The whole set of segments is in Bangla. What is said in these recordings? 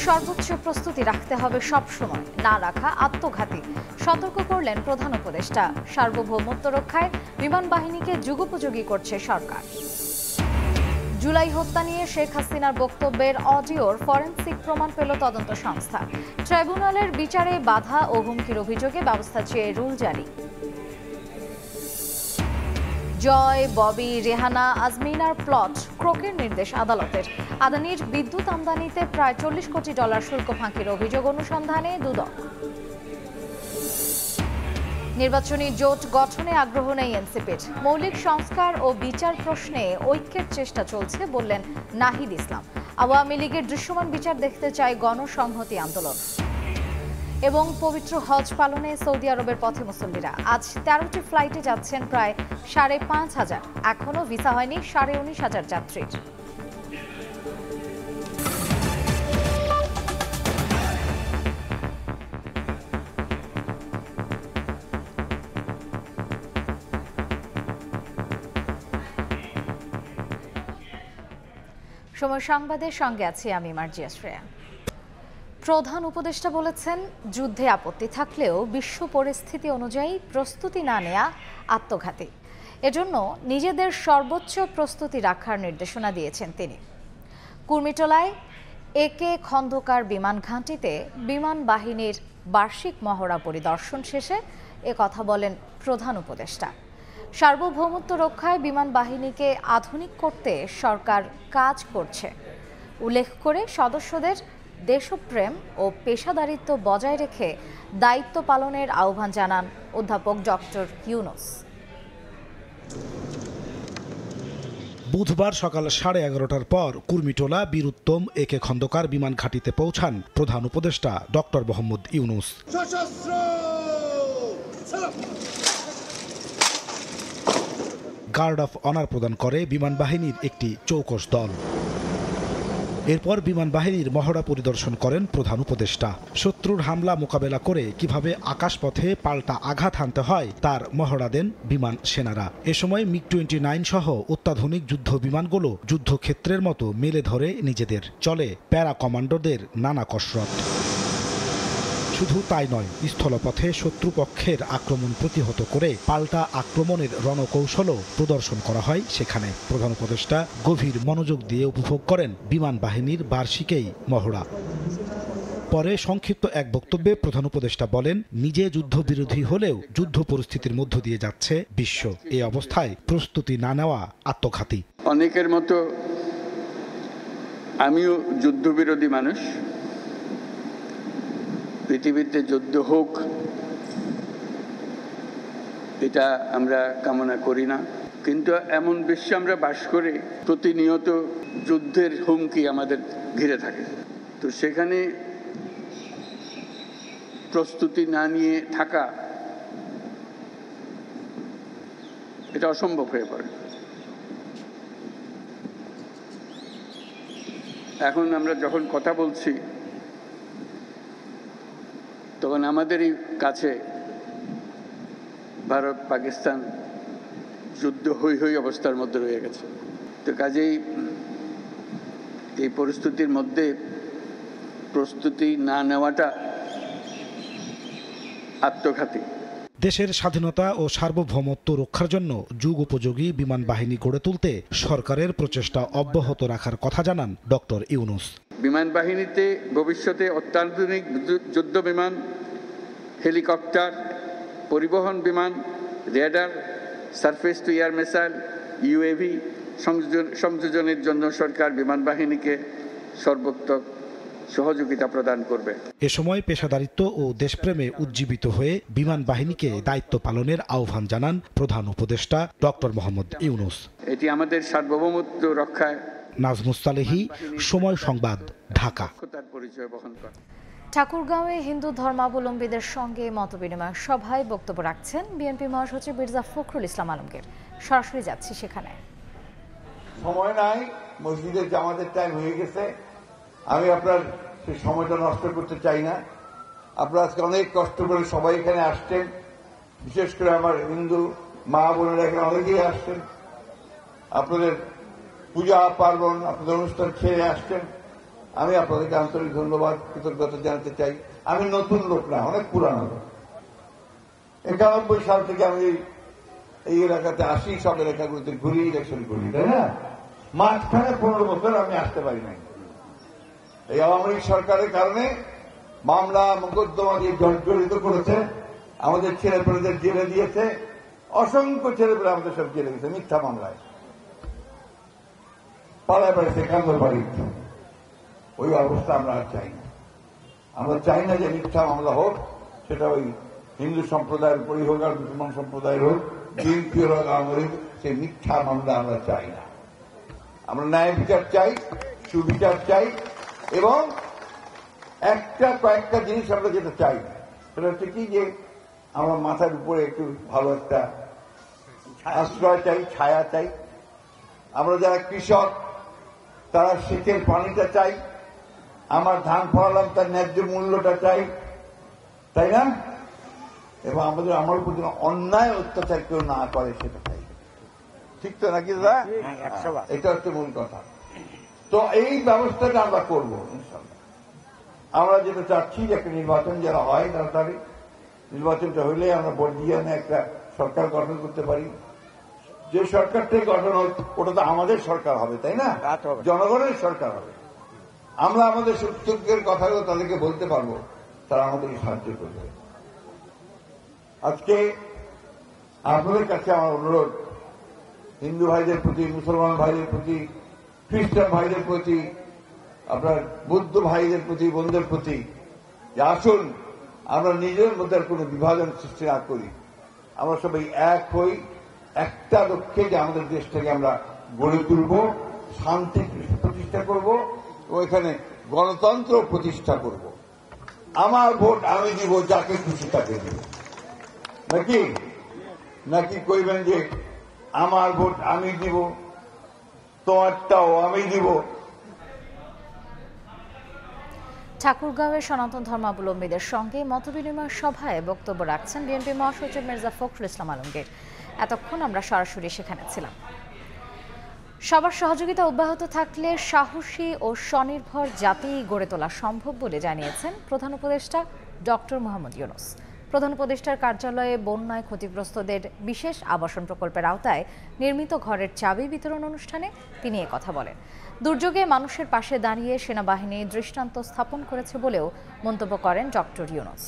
সর্বোচ্চ প্রস্তুতি রাখতে হবে সবসময়, না রাখা আত্মঘাতী। সতর্ক করলেন প্রধান উপদেষ্টা। সার্বভৌমত্ব রক্ষায় বিমান বাহিনীকে যুগোপযোগী করছে সরকার। জুলাই হত্যা নিয়ে শেখ হাসিনার বক্তব্যের অডিওর ফরেনসিক প্রমাণ পেল তদন্ত সংস্থা। ট্রাইব্যুনালের বিচারে বাধা ও হুমকির অভিযোগে ব্যবস্থা চেয়ে রুল জারি। জয়, ববি, রেহানা, আজমিনার প্লট ক্রোকের নির্দেশ আদালতের। আদানির বিদ্যুৎ আমদানিতে প্রায় $40 কোটি শুল্ক ফাঁকির অভিযোগ অনুসন্ধানে দুদক। নির্বাচনী জোট গঠনে আগ্রহ নেই এনসিপির। মৌলিক সংস্কার ও বিচার প্রশ্নে ঐক্যের চেষ্টা চলছে বললেন নাহিদ ইসলাম। আওয়ামী লীগের দৃশ্যমান বিচার দেখতে চায় গণসংহতি আন্দোলন। এবং পবিত্র হজ পালনে সৌদি আরবের পথে মুসল্লিরা। আজ 13টি ফ্লাইটে যাচ্ছেন প্রায় 5,500। এখনো ভিসা হয়নি 19,500 যাত্রীর। সময় সংবাদের সঙ্গে আছি আমি মার্জিয়া শ্রেয়া। প্রধান উপদেষ্টা বলেছেন, যুদ্ধে আপত্তি থাকলেও বিশ্ব পরিস্থিতি অনুযায়ী প্রস্তুতি না নেওয়া আত্মঘাতী। এজন্য নিজেদের সর্বোচ্চ প্রস্তুতি রাখার নির্দেশনা দিয়েছেন তিনি। কুর্মিটোলায় একে খন্দকার বিমান ঘাঁটিতে বিমান বাহিনীর বার্ষিক মহড়া পরিদর্শন শেষে কথা বলেন প্রধান উপদেষ্টা। সার্বভৌমত্ব রক্ষায় বিমান বাহিনীকে আধুনিক করতে সরকার কাজ করছে উল্লেখ করে সদস্যদের দেশপ্রেম ও পেশাদারিত্ব বজায় রেখে দায়িত্ব পালনের আহ্বান জানান অধ্যাপক ডক্টর ইউনুস। বুধবার সকাল 11:30টার পর কুর্মিটোলা বীরুত্তম একে খন্দকার বিমান ঘাঁটিতে পৌঁছান প্রধান উপদেষ্টা doctor Mohammad Yunus. Guard of honour প্রদান করে বিমান বাহিনীর একটি চৌকস দল। এরপর বিমান বাহিনীর মহড়া পরিদর্শন করেন প্রধান উপদেষ্টা। শত্রুর হামলা মোকাবেলা করে কিভাবে আকাশপথে পাল্টা আঘাত হানতে হয় তার মহড়া দেন বিমান সেনারা। এ সময় MiG-29 সহ অত্যাধুনিক যুদ্ধ বিমানগুলো যুদ্ধক্ষেত্রের মতো মেলে ধরে নিজেদের। চলে প্যারা কমান্ডোদের নানা কসরত। শুধু তাই নয়, স্থলপথে শত্রুপক্ষের আক্রমণ প্রতিহত করে পাল্টা আক্রমণের রণকৌশলও প্রদর্শন করা হয় সেখানে। প্রধান উপদেষ্টা গভীর মনোযোগ দিয়ে উপভোগ করেন বিমান বাহিনীর বার্ষিকই মহড়া। পরে সংক্ষিপ্ত এক বক্তব্যে প্রধান উপদেষ্টা বলেন, নিজে যুদ্ধবিরোধী হলেও যুদ্ধ পরিস্থিতির মধ্য দিয়ে যাচ্ছে বিশ্ব। এই অবস্থায় প্রস্তুতি না নেওয়া আত্মঘাতী। অনেকের মতো আমিও যুদ্ধবিরোধী মানুষ। পৃথিবীতে যুদ্ধ হোক এটা আমরা কামনা করি না, কিন্তু এমন বিশ্বে আমরা বাস করি প্রতিনিয়ত যুদ্ধের হুমকি আমাদের ঘিরে থাকে। তো সেখানে প্রস্তুতি না নিয়ে থাকা এটা অসম্ভব হয়ে পড়ে। এখন আমরা যখন কথা বলছি তখন আমাদেরই কাছে ভারত পাকিস্তান যুদ্ধ হই হই অবস্থার মধ্যে রয়ে গেছে। তো কাজেই এই পরিস্থিতির মধ্যে প্রস্তুতি না নেওয়াটা আত্মঘাতী। দেশের স্বাধীনতা ও সার্বভৌমত্ব রক্ষার জন্য যুগ উপযোগী বিমান বাহিনী গড়ে তুলতে সরকারের প্রচেষ্টা অব্যাহত রাখার কথা জানান ডক্টর ইউনুস। বিমান বাহিনীতে ভবিষ্যতে অত্যাধুনিক যুদ্ধ বিমান, হেলিকপ্টার, পরিবহন বিমান, radar, surface to air missile, UAV সংযোজনের জন্য সরকার বিমান বাহিনীকে সর্বোত্তম সহযোগিতা প্রদান করবে। এ সময় পেশাদারিত্ব ও দেশপ্রেমে উজ্জীবিত হয়ে বিমান বাহিনীকে দায়িত্ব পালনের আহ্বান জানান প্রধান উপদেষ্টা ডক্টর মোহাম্মদ ইউনুস। এটি আমাদের সার্বভৌমত্ব রক্ষায়। নাজমুস সালেহী, সময় সংবাদ, ঢাকা। পরিচয় বহন করে। ঠাকুরগাঁওয়ে হিন্দু ধর্মাবলম্বীদের সঙ্গে মতবিনিময় সভায় বক্তব্য রাখছেন বিএনপি মহাসচিব মির্জা ফখরুল ইসলাম আলমগীর। সরাসরি যাচ্ছি সেখানে। সময় নাই, মসজিদের জামাতের টাইম হয়ে গেছে। আমি আপনার সেই সময়টা নষ্ট করতে চাই না। আপনারা আজকে অনেক কষ্ট করে সবাই এখানে আসছেন, বিশেষ করে আমার হিন্দু মা বোনেরা এখানে অনেকেই আসছেন। আপনাদের পূজা পার্বণ, আপনাদের অনুষ্ঠান ছেড়ে আসছেন। আমি আপনাদেরকে আন্তরিক ধন্যবাদ কৃতজ্ঞতা জানাতে চাই। আমি নতুন লোক না, অনেক পুরানো লোক। 91 সাল থেকে আমি এই এলাকাতে আসি, সব এলাকাগুলোতে ঘুরি, ইলেকশন করি, তাই না? মাঝখানে 15 বছর আমি আসতে পারি নাই। এই আওয়ামী লীগ সরকারের কারণে মামলা মোকদ্দমা দিয়ে জর্জরিত করেছে, আমাদের ছেলেপেলেদের জেলে দিয়েছে, অসংখ্য ছেলেপেলে আমাদের সব জেলে গেছে মিথ্যা মামলায়, পালায় বেড়েছে কান্দর বাড়ি। ওই অবস্থা আমরা আর চাই না। আমরা চাই না যে মিথ্যা মামলা হোক, সেটা ওই হিন্দু সম্প্রদায়ের উপরই হোক আর মুসলমান সম্প্রদায়ের হোক, বিএনপি হোক আওয়ামী লীগ, সেই মিথ্যা মামলা আমরা চাই না। আমরা ন্যায় বিচার চাই, সুবিচার চাই, এবং কয়েকটা জিনিস আমরা যেটা চাই সেটা হচ্ছে কি, যে আমরা মাথার উপরে একটু ভালো একটা আশ্রয় চাই, ছায়া চাই। আমরা যারা কৃষক তারা শীতের পানিটা চাই, আমার ধান ফলালাম তার ন্যায্য মূল্যটা চাই, তাই না? এবং আমাদের আমার উপর যেন অন্যায় অত্যাচার কেউ না করে সেটা চাই। ঠিক তো নাকি দাদা? এটা হচ্ছে মূল কথা। তো এই ব্যবস্থাটা আমরা করবো ইনশাল্লাহ। আমরা যেটা চাচ্ছি যে একটা নির্বাচন যারা হয় তাড়াতাড়ি, নির্বাচনটা হইলে আমরা ভোট দিয়ে একটা সরকার গঠন করতে পারি। যে সরকারটাই গঠন হোক ওটা তো আমাদের সরকার হবে, তাই না? জনগণের সরকার হবে। আমরা আমাদের সুযোগের কথাগুলো তাদেরকে বলতে পারবো, তারা আমাদেরকে সাহায্য করবে। আজকে আপনাদের কাছে আমার অনুরোধ, হিন্দু ভাইদের প্রতি, মুসলমান ভাইদের প্রতি, খ্রিস্টান ভাইদের প্রতি, আপনার বুদ্ধ ভাইদের প্রতি, বোনদের প্রতি, যে আসুন আমরা নিজের মধ্যে কোনো বিভাজন সৃষ্টি না করি। আমরা সবাই এক হই, একটা লক্ষ্যে যে আমাদের দেশটাকে আমরা গড়ে তুলব, শান্তি প্রতিষ্ঠা করব, ও এখানে গণতন্ত্র প্রতিষ্ঠা করব। আমার ভোট আমি দিব, যাকে খুশি তাকে দিব, নাকি কইবেন যে আমার ভোট আমি দিব, তোমারটাও আমি দিব। ঠাকুরগাঁওয়ের সনাতন ধর্মাবলম্বীদের সঙ্গে মতবিনিময় সভায় বক্তব্য রাখছেন বিএনপি মহাসচিব মির্জা ফখরুল ইসলাম আলমগীর। এতক্ষণ আমরা সরাসরি সেখানে ছিলাম। সবার সহযোগিতা অব্যাহত থাকলে সাহসী ও স্বনির্ভর জাতি গড়ে তোলা সম্ভব বলে জানিয়েছেন প্রধান উপদেষ্টা ডক্টর মোহাম্মদ ইউনূস। প্রধান উপদেষ্টার কার্যালয়ে বন্যায় ক্ষতিগ্রস্তদের বিশেষ আবাসন প্রকল্পের আওতায় নির্মিত ঘরের চাবি বিতরণ অনুষ্ঠানে তিনি কথা বলেন। দুর্যোগে মানুষের পাশে দাঁড়িয়ে সেনাবাহিনী দৃষ্টান্ত স্থাপন করেছে বলেও মন্তব্য করেন ডক্টর ইউনূস।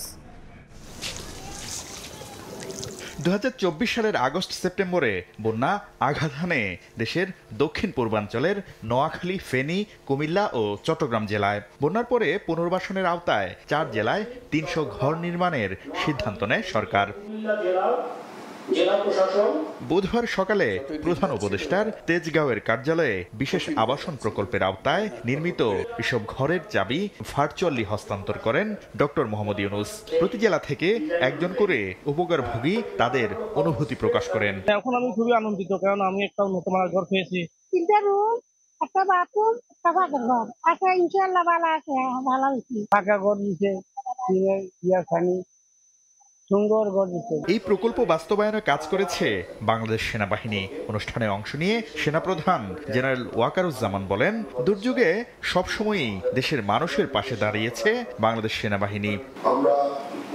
2024 সালের আগস্ট সেপ্টেম্বরে বন্যা আঘাত হানে দেশের দক্ষিণ পূর্বাঞ্চলের নোয়াখালী, ফেনী, কুমিল্লা ও চট্টগ্রাম জেলায়। বন্যার পরে পুনর্বাসনের আওতায় 4 জেলায় 300 ঘর নির্মাণের সিদ্ধান্ত নেয় সরকার। বুধবার সকালে প্রধান উপদেষ্টার তেজগাঁওয়ের কার্যালয়ে বিশেষ আবাসন প্রকল্পের আওতায় নির্মিত এসব ঘরের চাবি ভার্চুয়ালি হস্তান্তর করেন ডক্টর মোহাম্মদ ইউনূস। প্রতি জেলা থেকে একজন করে উপকারভোগী তাদের অনুভূতি প্রকাশ করেন। এখন আমি খুবই আনন্দিত, কারণ আমি একটা উন্নত মানের ঘর পেয়েছি। 3টা রুম, একটা বাথরুম, একটা ফাঁকা ঘর। আচ্ছা, ইনশাআল্লাহ ভালো আছে, ভালো হয়েছে। ফাঁকা ঘর দিছে, সুন্দর ঘর দিছে। এই প্রকল্প বাস্তবায়নে কাজ করেছে বাংলাদেশ সেনাবাহিনী। অনুষ্ঠানে অংশ নিয়ে সেনাপ্রধান জেনারেল ওয়াকারুজ্জামান বলেন, দুর্যোগে সবসময়ই দেশের মানুষের পাশে দাঁড়িয়েছে বাংলাদেশ সেনাবাহিনী। আমরা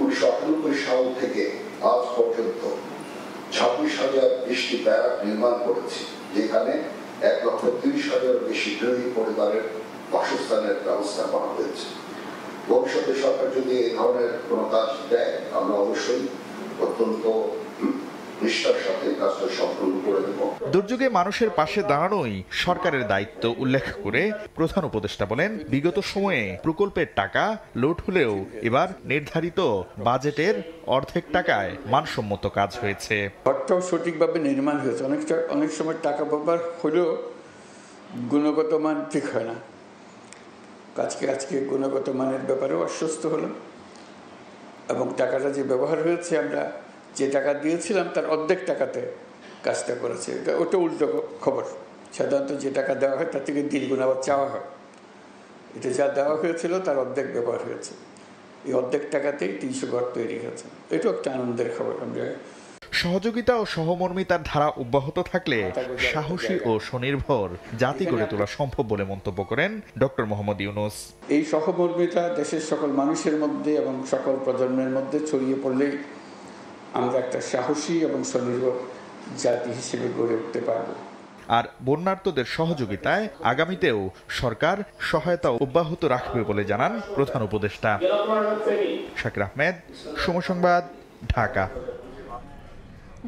1998 সাল থেকে আজ পর্যন্ত 26,000 বেশি ব্যারাক নির্মাণ করেছি, যেখানে 1,30,000 বেশি গৃহী পরিবারের বাসস্থানের ব্যবস্থা করা হয়েছে। ভবিষ্যতে সরকার যদি এই ধরনের কোনো কাজ দেয়, আমরা অবশ্যই অত্যন্ত নিষ্ঠার সাথে কাজটা সম্পূর্ণ করে দেব। দুর্যোগে মানুষের পাশে দাঁড়ানোই সরকারের দায়িত্ব উল্লেখ করে প্রধান উপদেষ্টা বলেন, বিগত সময়ে প্রকল্পের টাকা লোড হলেও এবার নির্ধারিত বাজেটের অর্ধেক টাকায় মানসম্মত কাজ হয়েছে। ঘরটাও সঠিকভাবে নির্মাণ হয়েছে। অনেক সময় টাকা ব্যবহার হলেও গুণগত মান ঠিক হয় না। আজকে গুণগত মানের ব্যাপারেও আশ্বস্ত হলাম, এবং টাকাটা যে ব্যবহার হয়েছে, আমরা যে টাকা দিয়েছিলাম তার অর্ধেক টাকাতে কাজটা করেছে। ওটা উল্টো খবর। সাধারণত যে টাকা দেওয়া হয় তার থেকে 3 গুণ আবার চাওয়া হয়। এটা যা দেওয়া হয়েছিল তার অর্ধেক ব্যবহার হয়েছে। এই অর্ধেক টাকাতেই 300 ঘর তৈরি হয়েছে। এটাও একটা আনন্দের খবর। আমরা সহযোগিতা ও সহমর্মিতার ধারা অব্যাহত থাকলে সাহসী ও স্বনির্ভর জাতি গড়ে তোলা সম্ভব বলে মন্তব্য করেন ডক্টর মোহাম্মদ ইউনূস। এই সহমর্মিতা দেশের সকল মানুষের মধ্যে এবং সকল প্রজন্মের মধ্যে ছড়িয়ে পড়লেই আমরা একটা সাহসী এবং স্বনির্ভর জাতি হিসেবে গড়ে উঠতে পারব। আর বন্যার্তদের সহযোগিতায় আগামীতেও সরকার সহায়তা অব্যাহত রাখবে বলে জানান প্রধান উপদেষ্টা। শাকির আহমেদ, সময় সংবাদ, ঢাকা।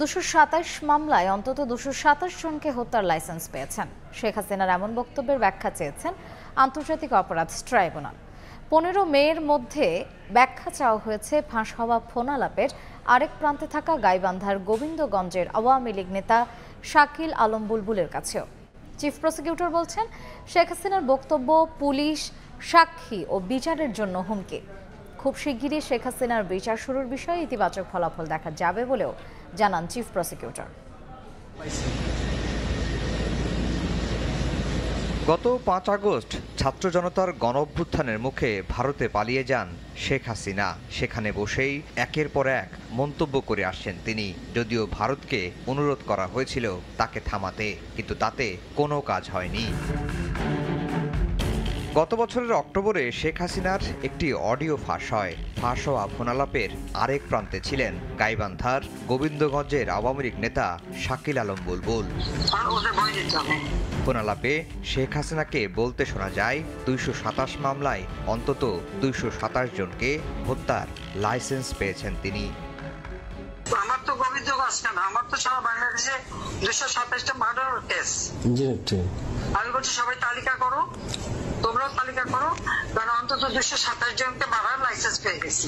227 মামলায় অন্তত 227 জনকে হত্যার লাইসেন্স পেয়েছেন। শেখ হাসিনার এমন বক্তব্যের ব্যাখ্যা চেয়েছেন আন্তর্জাতিক অপরাধ ট্রাইব্যুনাল। 15 মের মধ্যে ব্যাখ্যা চাওয়া হয়েছে ফাঁস হওয়া ফোন আলাপের আরেক প্রান্তে থাকা গাইবান্ধার গোবিন্দগঞ্জের আওয়ামী লীগ নেতা শাকিল আলম বুলবুলের কাছেও। চিফ প্রসিকিউটর বলছেন, শেখ হাসিনার বক্তব্য পুলিশ, সাক্ষী ও বিচারের জন্য হুমকি। খুব শিগগিরই শেখ হাসিনার বিচার শুরুর বিষয়ে ইতিবাচক ফলাফল দেখা যাবে বলেও জানান চিফ প্রসিকিউটর। গত 5 আগস্ট ছাত্র জনতার গণঅভ্যুত্থানের মুখে ভারতে পালিয়ে যান শেখ হাসিনা। সেখানে বসেই একের পর এক মন্তব্য করে আসছেন তিনি। যদিও ভারতকে অনুরোধ করা হয়েছিল তাকে থামাতে, কিন্তু তাতে কোনো কাজ হয়নি। গত বছরের অক্টোবরে শেখ হাসিনার একটি অডিও ফাঁস হয়। ফাঁস হওয়া ফোনালাপের আরেক প্রান্তে ছিলেন গাইবান্ধার গোবিন্দগঞ্জের আওয়ামী লীগ নেতা শাকিল আলম বুলবুল। ফোনালাপে শেখ হাসিনাকে বলতে শোনা যায় 227 মামলায় অন্তত 227 জনকে হত্যার লাইসেন্স পেয়েছেন তিনি। আমার তো গোবিন্দগঞ্জ কেন, আমার তো সারা বাংলাদেশে 227টা মার্ডার কেস। আমি বলছি সবাই তালিকা করো, তোমরাও তালিকা করো, কারণ অন্তত 227 জনকে মারার লাইসেন্স পেয়ে গেছি।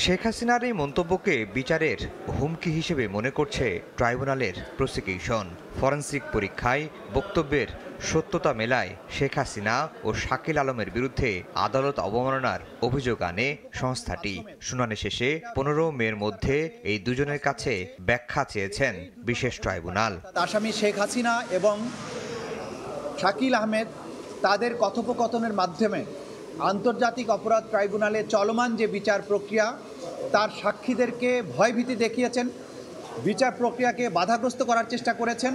শেখ হাসিনার এই মন্তব্যকে বিচারের হুমকি হিসেবে মনে করছে ট্রাইব্যুনালের প্রসিকিউশন। ফরেনসিক পরীক্ষায় বক্তব্যের সত্যতা মেলায় শেখ হাসিনা ও শাকিল আলমের বিরুদ্ধে আদালত অবমাননার অভিযোগ আনে সংস্থাটি। শুনানি শেষে 15 মের মধ্যে এই দুজনের কাছে ব্যাখ্যা চেয়েছেন বিশেষ ট্রাইব্যুনাল। আসামি শেখ হাসিনা এবং শাকিল আহমেদ তাদের কথোপকথনের মাধ্যমে আন্তর্জাতিক অপরাধ ট্রাইব্যুনালে চলমান যে বিচার প্রক্রিয়া তার সাক্ষীদেরকে ভয়ভীতি দেখিয়েছেন, বিচার প্রক্রিয়াকে বাধাগ্রস্ত করার চেষ্টা করেছেন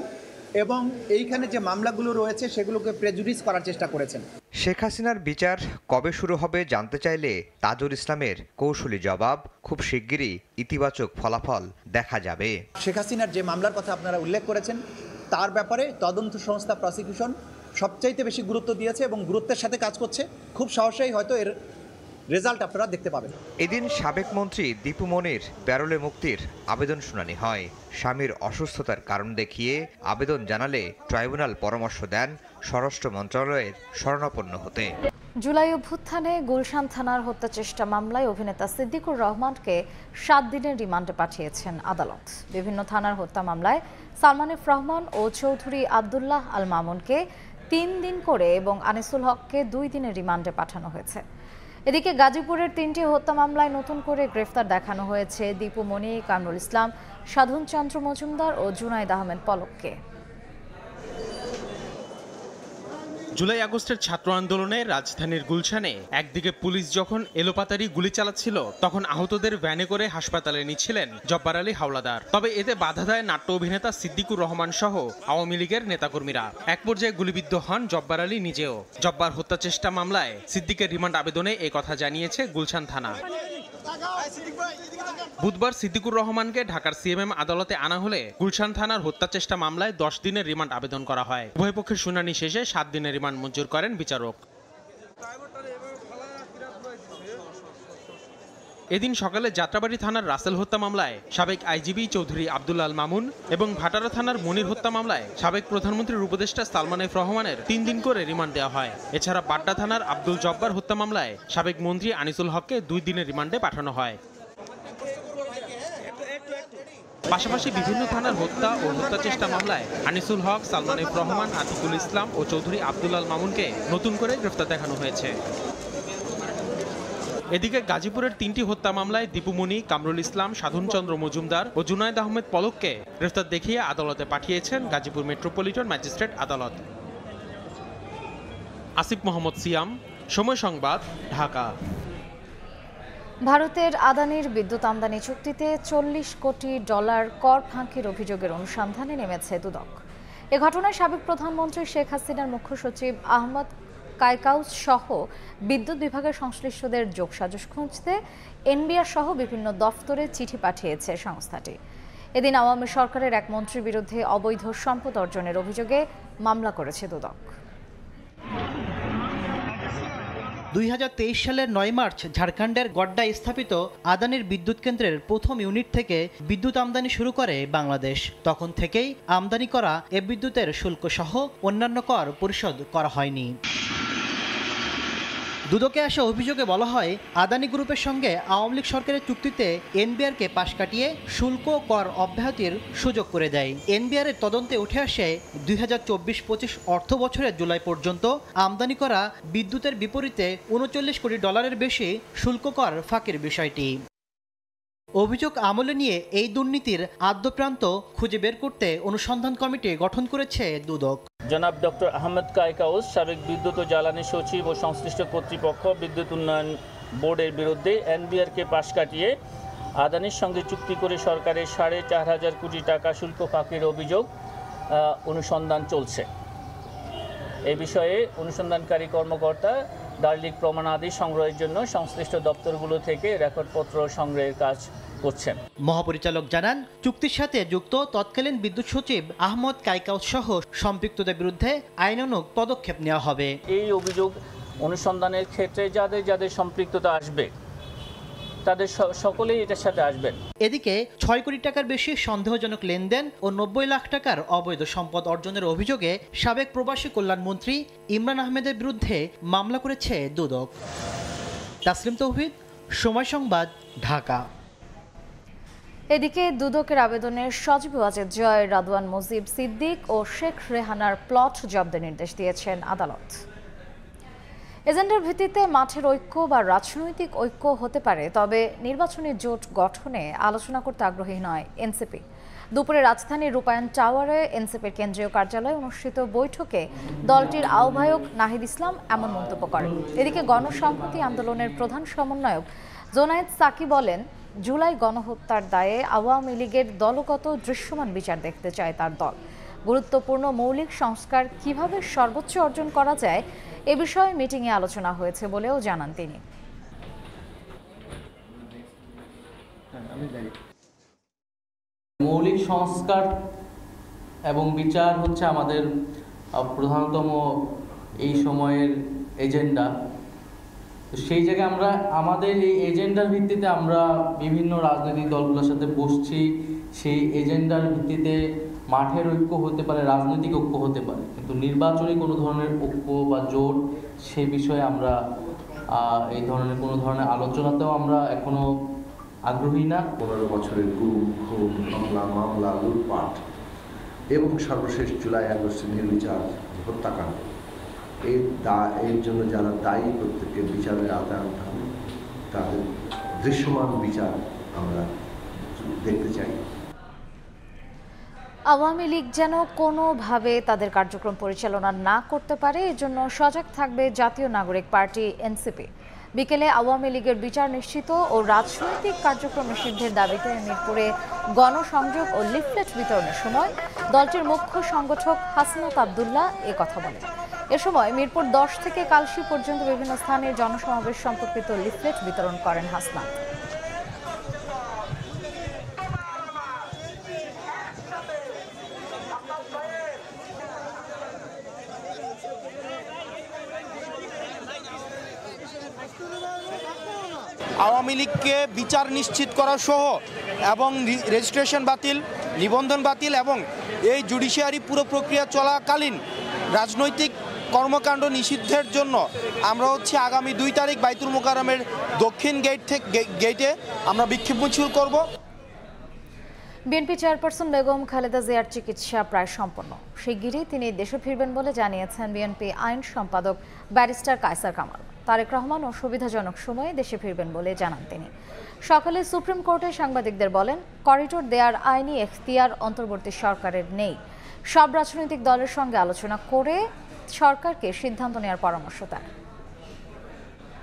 এবং এইখানে যে মামলাগুলো রয়েছে সেগুলোকে প্রেজুডিস করার চেষ্টা করেছেন। শেখ হাসিনার বিচার কবে শুরু হবে জানতে চাইলে তাজুল ইসলামের কৌশলী জবাব, খুব শিগগিরই ইতিবাচক ফলাফল দেখা যাবে। শেখ হাসিনার যে মামলার কথা আপনারা উল্লেখ করেছেন তার ব্যাপারে তদন্ত সংস্থা প্রসিকিউশন সবচাইতে বেশি গুরুত্ব দিয়েছে এবং গুরুত্বের সাথে কাজ করছে। খুব সহসাই হয়তো এর রেজাল্ট আপনারা দেখতে পাবেন। এদিন সাবেক মন্ত্রী দীপু মনির প্যারোলে মুক্তির আবেদন শুনানি হয়। স্বামীর অসুস্থতার কারণ দেখিয়ে আবেদন জানালে ট্রাইব্যুনাল পরামর্শ দেন স্বরাষ্ট্র মন্ত্রণালয়ের শরণাপন্ন হতে। জুলাই অভ্যুত্থানে গুলশান থানার হত্যা চেষ্টা মামলায় অভিনেতা সিদ্দিকুর রহমানকে 7 দিনের রিমান্ডে পাঠিয়েছেন আদালত। বিভিন্ন থানার হত্যা মামলায় সালমান এফ রহমান ও চৌধুরী আব্দুল্লাহ আল মামুনকে 3 দিন করে এবং আনিসুল হককে 2 দিনের রিমান্ডে পাঠানো হয়েছে। এদিকে গাজীপুরের 3টি হত্যা মামলায় নতুন করে গ্রেফতার দেখানো হয়েছে দীপু মনি, কামরুল ইসলাম, সাধন চন্দ্র মজুমদার ও জুনাইদ আহমেদ পলককে। জুলাই আগস্টের ছাত্র আন্দোলনে রাজধানীর গুলশানে একদিকে পুলিশ যখন এলোপাতাড়ি গুলি চালাচ্ছিল, তখন আহতদের ভ্যানে করে হাসপাতালে নিচ্ছিলেন জব্বার আলী হাওলাদার। তবে এতে বাধা দেয় নাট্য অভিনেতা সিদ্দিকুর রহমান সহ আওয়ামী লীগের নেতাকর্মীরা। এক পর্যায়ে গুলিবিদ্ধ হন জব্বার আলী নিজেও। জব্বার হত্যা চেষ্টা মামলায় সিদ্দিকের রিমান্ড আবেদনে এই কথা জানিয়েছে গুলশান থানা। বুধবার সিদ্দিকুর রহমানকে ঢাকার সিএমএম আদালতে আনা হলে গুলশান থানার হত্যা চেষ্টা মামলায় 10 দিনের রিমান্ড আবেদন করা হয়। উভয় পক্ষের শুনানি শেষে 7 দিনের রিমান্ড মঞ্জুর করেন বিচারক। এদিন সকালে যাত্রাবাড়ি থানার রাসেল হত্যা মামলায় সাবেক আইজিবি চৌধুরী আব্দুল্লাহ আল মামুন এবং ভাটারা থানার মনির হত্যা মামলায় সাবেক প্রধানমন্ত্রীর উপদেষ্টা সালমান এফ রহমানের 3 দিন করে রিমান্ড দেওয়া হয়। এছাড়া বাড্ডা থানার আব্দুল জব্বার হত্যা মামলায় সাবেক মন্ত্রী আনিসুল হককে 2 দিনের রিমান্ডে পাঠানো হয়। পাশাপাশি বিভিন্ন থানার হত্যা ও হত্যা চেষ্টা মামলায় আনিসুল হক, সালমান এফ রহমান, আতিকুল ইসলাম ও চৌধুরী আব্দুল্লাহ আল মামুনকে নতুন করে গ্রেফতার দেখানো হয়েছে। এদিকে গাজীপুরের 3টি হত্যা মামলায় দীপু মনি, কামরুল ইসলাম, সাধন চন্দ্র মজুমদার ও জুনাইদ আহমেদ পলককে গ্রেফতার দেখিয়ে আদালতে পাঠিয়েছেন গাজীপুর মেট্রোপলিটন ম্যাজিস্ট্রেট আদালত। আসিফ মোহাম্মদ সিয়াম, সময় সংবাদ, ঢাকা। ভারতের আদানির বিদ্যুৎ আমদানি চুক্তিতে $40 কোটি কর ফাঁকির অভিযোগের অনুসন্ধানে নেমেছে দুদক। এ ঘটনায় সাবেক প্রধানমন্ত্রী শেখ হাসিনার মুখ্য সচিব আহমদ কায়কাউস সহ বিদ্যুৎ বিভাগের সংশ্লিষ্টদের যোগসাজশ খুঁজতে এনবিআর সহ বিভিন্ন দফতরে চিঠি পাঠিয়েছে সংস্থাটি। এদিন আওয়ামী সরকারের এক মন্ত্রীর বিরুদ্ধে অবৈধ সম্পদ অর্জনের অভিযোগে মামলা করেছে দুদক। 2023 সালের 9 মার্চ ঝাড়খণ্ডের গড্ডায় স্থাপিত আদানির বিদ্যুৎ কেন্দ্রের প্রথম ইউনিট থেকে বিদ্যুৎ আমদানি শুরু করে বাংলাদেশ। তখন থেকেই আমদানি করা এ বিদ্যুতের শুল্ক সহ অন্যান্য কর পরিশোধ করা হয়নি। দুদকে আসা অভিযোগে বলা হয়, আদানি গ্রুপের সঙ্গে আওয়ামী লীগ সরকারের চুক্তিতে এনবিআরকে পাশ কাটিয়ে শুল্ক কর অব্যাহতির সুযোগ করে দেয়। এনবিআরের তদন্তে উঠে আসে 2024-25 অর্থ বছরের জুলাই পর্যন্ত আমদানি করা বিদ্যুতের বিপরীতে $39 কোটি বেশি শুল্ক কর ফাঁকির বিষয়টি। অভিযোগ আমলে নিয়ে এই দুর্নীতির আদ্যপ্রান্ত খুঁজে বের করতে অনুসন্ধান কমিটি গঠন করেছে দুদক। জনাব ডক্টর আহমদ কায়কাউস, সাবেক বিদ্যুৎ ও জ্বালানি সচিব ও সংশ্লিষ্ট কর্তৃপক্ষ বিদ্যুৎ উন্নয়ন বোর্ডের বিরুদ্ধে এনবিআরকে পাশ কাটিয়ে আদানির সঙ্গে চুক্তি করে সরকারের $4,500 কোটি শুল্ক ফাঁকির অভিযোগ অনুসন্ধান চলছে। এ বিষয়ে অনুসন্ধানকারী কর্মকর্তা দালিলিক প্রমাণাদি সংগ্রহের জন্য সংশ্লিষ্ট দপ্তরগুলো থেকে রেকর্ডপত্র সংগ্রহের কাজ করছেন। মহাপরিচালক জানান, চুক্তির সাথে যুক্ত তৎকালীন বিদ্যুৎ সচিব আহমদ কায়কাউস সহ সম্পৃক্তদের বিরুদ্ধে আইনানুগ পদক্ষেপ নেওয়া হবে। এই অভিযোগ অনুসন্ধানের ক্ষেত্রে যাদের যাদের সম্পৃক্ততা আসবে তাদের সকলেই এটার সাথে আসবেন। এদিকে 6 কোটি টাকার বেশি সন্দেহজনক লেনদেন ও 90 লাখ টাকার অবৈধ সম্পদ অর্জনের অভিযোগে সাবেক প্রবাসী কল্যাণ মন্ত্রী ইমরান আহমেদের বিরুদ্ধে মামলা করেছে দুদক। তাসলিম তৌহিদ, সময় সংবাদ, ঢাকা। এদিকে দুদকের আবেদনে সজীব ওয়াজেদ জয়, রাদওয়ান মুজিব সিদ্দিক ও শেখ রেহানার প্লট জব্দের নির্দেশ দিয়েছেন আদালত। এজেন্ডার ভিত্তিতে মাঠের ঐক্য বা রাজনৈতিক ঐক্য হতে পারে, তবে নির্বাচনী জোট গঠনে আলোচনা করতে আগ্রহী নয় এনসিপি। দুপুরে রাজধানীর রূপায়ণ টাওয়ারে এনসিপির কেন্দ্রীয় কার্যালয়ে অনুষ্ঠিত বৈঠকে দলটির আহ্বায়ক নাহিদ ইসলাম এমন মন্তব্য করেন। এদিকে গণসংহতি আন্দোলনের প্রধান সমন্বয়ক জোনায়েদ সাকি বলেন, জুলাই গণহত্যার দায়ে আওয়ামী লীগের দলগত দৃশ্যমান বিচার দেখতে চায় তার দল। গুরুত্বপূর্ণ মৌলিক সংস্কার কিভাবে সর্বোচ্চ অর্জন করা যায় এ বিষয়ে মিটিংয়ে আলোচনা হয়েছে বলেও জানান তিনি। মৌলিক সংস্কার এবং বিচার হচ্ছে আমাদের প্রধানতম এই সময়ের এজেন্ডা। সেই জায়গায় আমরা আমাদের এই এজেন্ডার ভিত্তিতে আমরা বিভিন্ন রাজনৈতিক দলগুলোর সাথে বসছি। সেই এজেন্ডার ভিত্তিতে মাঠের ঐক্য হতে পারে, রাজনৈতিক ঐক্য হতে পারে, কিন্তু নির্বাচনী কোনো ধরনের ঐক্য বা জোট সেই বিষয়ে আমরা এই ধরনের কোনো ধরনের আলোচনাতেও আমরা এখনো আগ্রহী না। 15 বছরের গুম, খুন, হামলা, মামলা, লুটপাট এবং সর্বশেষ জুলাই আগস্টের নির্বিচার হত্যাকাণ্ড, এর জন্য যারা দায়ী প্রত্যেকের বিচারের আওতায় আনতে হবে। তাদের দৃশ্যমান বিচার আমরা দেখতে চাই। আওয়ামী লীগ যেন কোনোভাবে তাদের কার্যক্রম পরিচালনা না করতে পারে, এজন্য সজাগ থাকবে জাতীয় নাগরিক পার্টি এনসিপি। বিকেলে আওয়ামী লীগের বিচার নিশ্চিত ও রাজনৈতিক কার্যক্রম নিষিদ্ধের দাবিতে মিরপুরে গণসংযোগ ও লিফলেট বিতরণের সময় দলটির মুখ্য সংগঠক হাসনাত আব্দুল্লাহ এ কথা বলেন। এ সময় মিরপুর 10 থেকে কালশী পর্যন্ত বিভিন্ন স্থানে জনসমাবেশ সম্পর্কিত লিফলেট বিতরণ করেন হাসনাত। আওয়ামী লীগকে বিচার নিশ্চিত করা সহ এবং রেজিস্ট্রেশন বাতিল, নিবন্ধন বাতিল এবং এই জুডিশিয়ারি পুরো প্রক্রিয়া চলাকালীন রাজনৈতিক কর্মকাণ্ড নিষিদ্ধের জন্য আমরা আগামী 2 তারিখ বাইতুল মোকাররমের দক্ষিণ গেটে আমরা বিক্ষোভ মিছিল করব। বিএনপি চেয়ারপারসন বেগম খালেদা জিয়ার চিকিৎসা প্রায় সম্পন্ন। শিগগিরই তিনি দেশে ফিরবেন বলে জানিয়েছেন বিএনপি আইন সম্পাদক ব্যারিস্টার কায়সার কামাল। তারেক রহমান ও সুবিধাজনক সময়ে দেশে ফিরবেন বলে জানান তিনি। সকালে সুপ্রিম কোর্টে সাংবাদিকদের বলেন, করিডোর দেওয়ার আইনি এখতিয়ার অন্তর্বর্তী সরকারের নেই। সব রাজনৈতিক দলের সঙ্গে আলোচনা করে সরকারকে সিদ্ধান্ত নেওয়ার পরামর্শ দেন।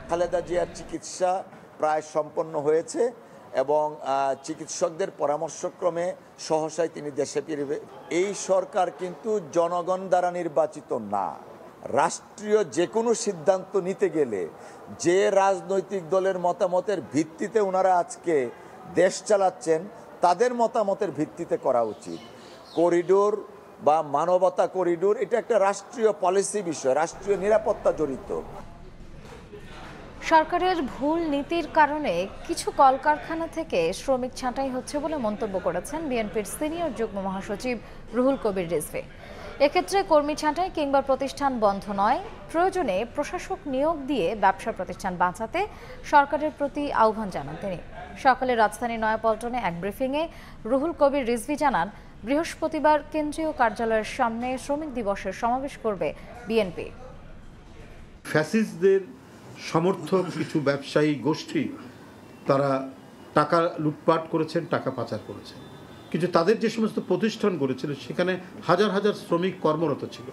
খালেদা জিয়ার চিকিৎসা প্রায় সম্পন্ন হয়েছে এবং চিকিৎসকদের পরামর্শক্রমে সহসায় তিনি দেশে ফিরবে। এই সরকার কিন্তু জনগণ দ্বারা নির্বাচিত না। রাষ্ট্রীয় যে কোনো সিদ্ধান্ত নিতে গেলে যে রাজনৈতিক দলের মতামতের ভিত্তিতে ওনারা আজকে দেশ চালাচ্ছেন তাদের মতামতের ভিত্তিতে করা উচিত। করিডোর বা মানবতা করিডোর এটা একটা রাষ্ট্রীয় পলিসি বিষয়, রাষ্ট্রীয় নিরাপত্তা জড়িত। সরকারের ভুল নীতির কারণে কিছু কলকারখানা থেকে শ্রমিক ছাঁটাই হচ্ছে বলে মন্তব্য করেছেন বিএনপির সিনিয়র যুগ্ম মহাসচিব রুহুল কবির রিজভী। এক্ষেত্রে কর্মী ছাঁটাই কিংবা প্রতিষ্ঠান বন্ধ নয়, প্রয়োজনে প্রশাসক নিয়োগ দিয়ে ব্যবসা প্রতিষ্ঠান বাঁচাতে সরকারের প্রতি আহ্বান জানান তিনি। সকালে রাজধানীর নয়াপল্টনে এক ব্রিফিংয়ে রুহুল কবির রিজভী জানান, বৃহস্পতিবার কেন্দ্রীয় কার্যালয়ের সামনে শ্রমিক দিবসের সমাবেশ করবে বিএনপি। ফ্যাসিস্টদের সমর্থক কিছু ব্যবসায়ী গোষ্ঠী তারা টাকা লুটপাট করেছেন, টাকা পাচার করেছেন, কিন্তু তাদের যে সমস্ত প্রতিষ্ঠান গড়েছিল সেখানে হাজার হাজার শ্রমিক কর্মরত ছিল,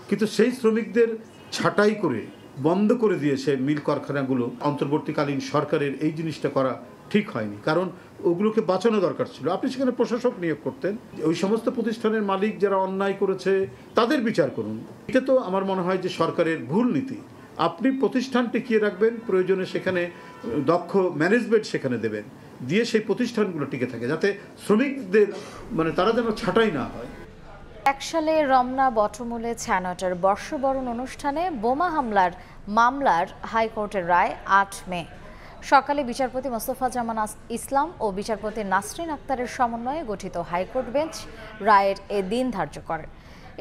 কিন্তু সেই শ্রমিকদের ছাঁটাই করে বন্ধ করে দিয়েছে মিল কারখানাগুলো। অন্তর্বর্তীকালীন সরকারের এই জিনিসটা করা ঠিক হয়নি, কারণ ওগুলোকে বাঁচানো দরকার ছিল। আপনি সেখানে প্রশাসক নিয়োগ করতেন, ওই সমস্ত প্রতিষ্ঠানের মালিক যারা অন্যায় করেছে তাদের বিচার করুন। এটা তো আমার মনে হয় যে সরকারের ভুল নীতি। আপনি প্রতিষ্ঠান টিকিয়ে রাখবেন, প্রয়োজনে সেখানে দক্ষ ম্যানেজমেন্ট সেখানে দেবেন, দিয়ে সেই প্রতিষ্ঠানগুলো টিকে থাকে যাতে শ্রমিকদের তারা যেন ছাঁটাই না হয়। 1 সালে রমনা বটমূলে ছায়ানটের বর্ষবরণ অনুষ্ঠানে বোমা হামলার মামলার হাইকোর্টের রায় 8 মে। সকালে বিচারপতি মোস্তফা জামান ইসলাম ও বিচারপতি নাসরিন আক্তারের সমন্বয়ে গঠিত হাইকোর্ট বেঞ্চ রায়ের এ দিন ধার্য করেন।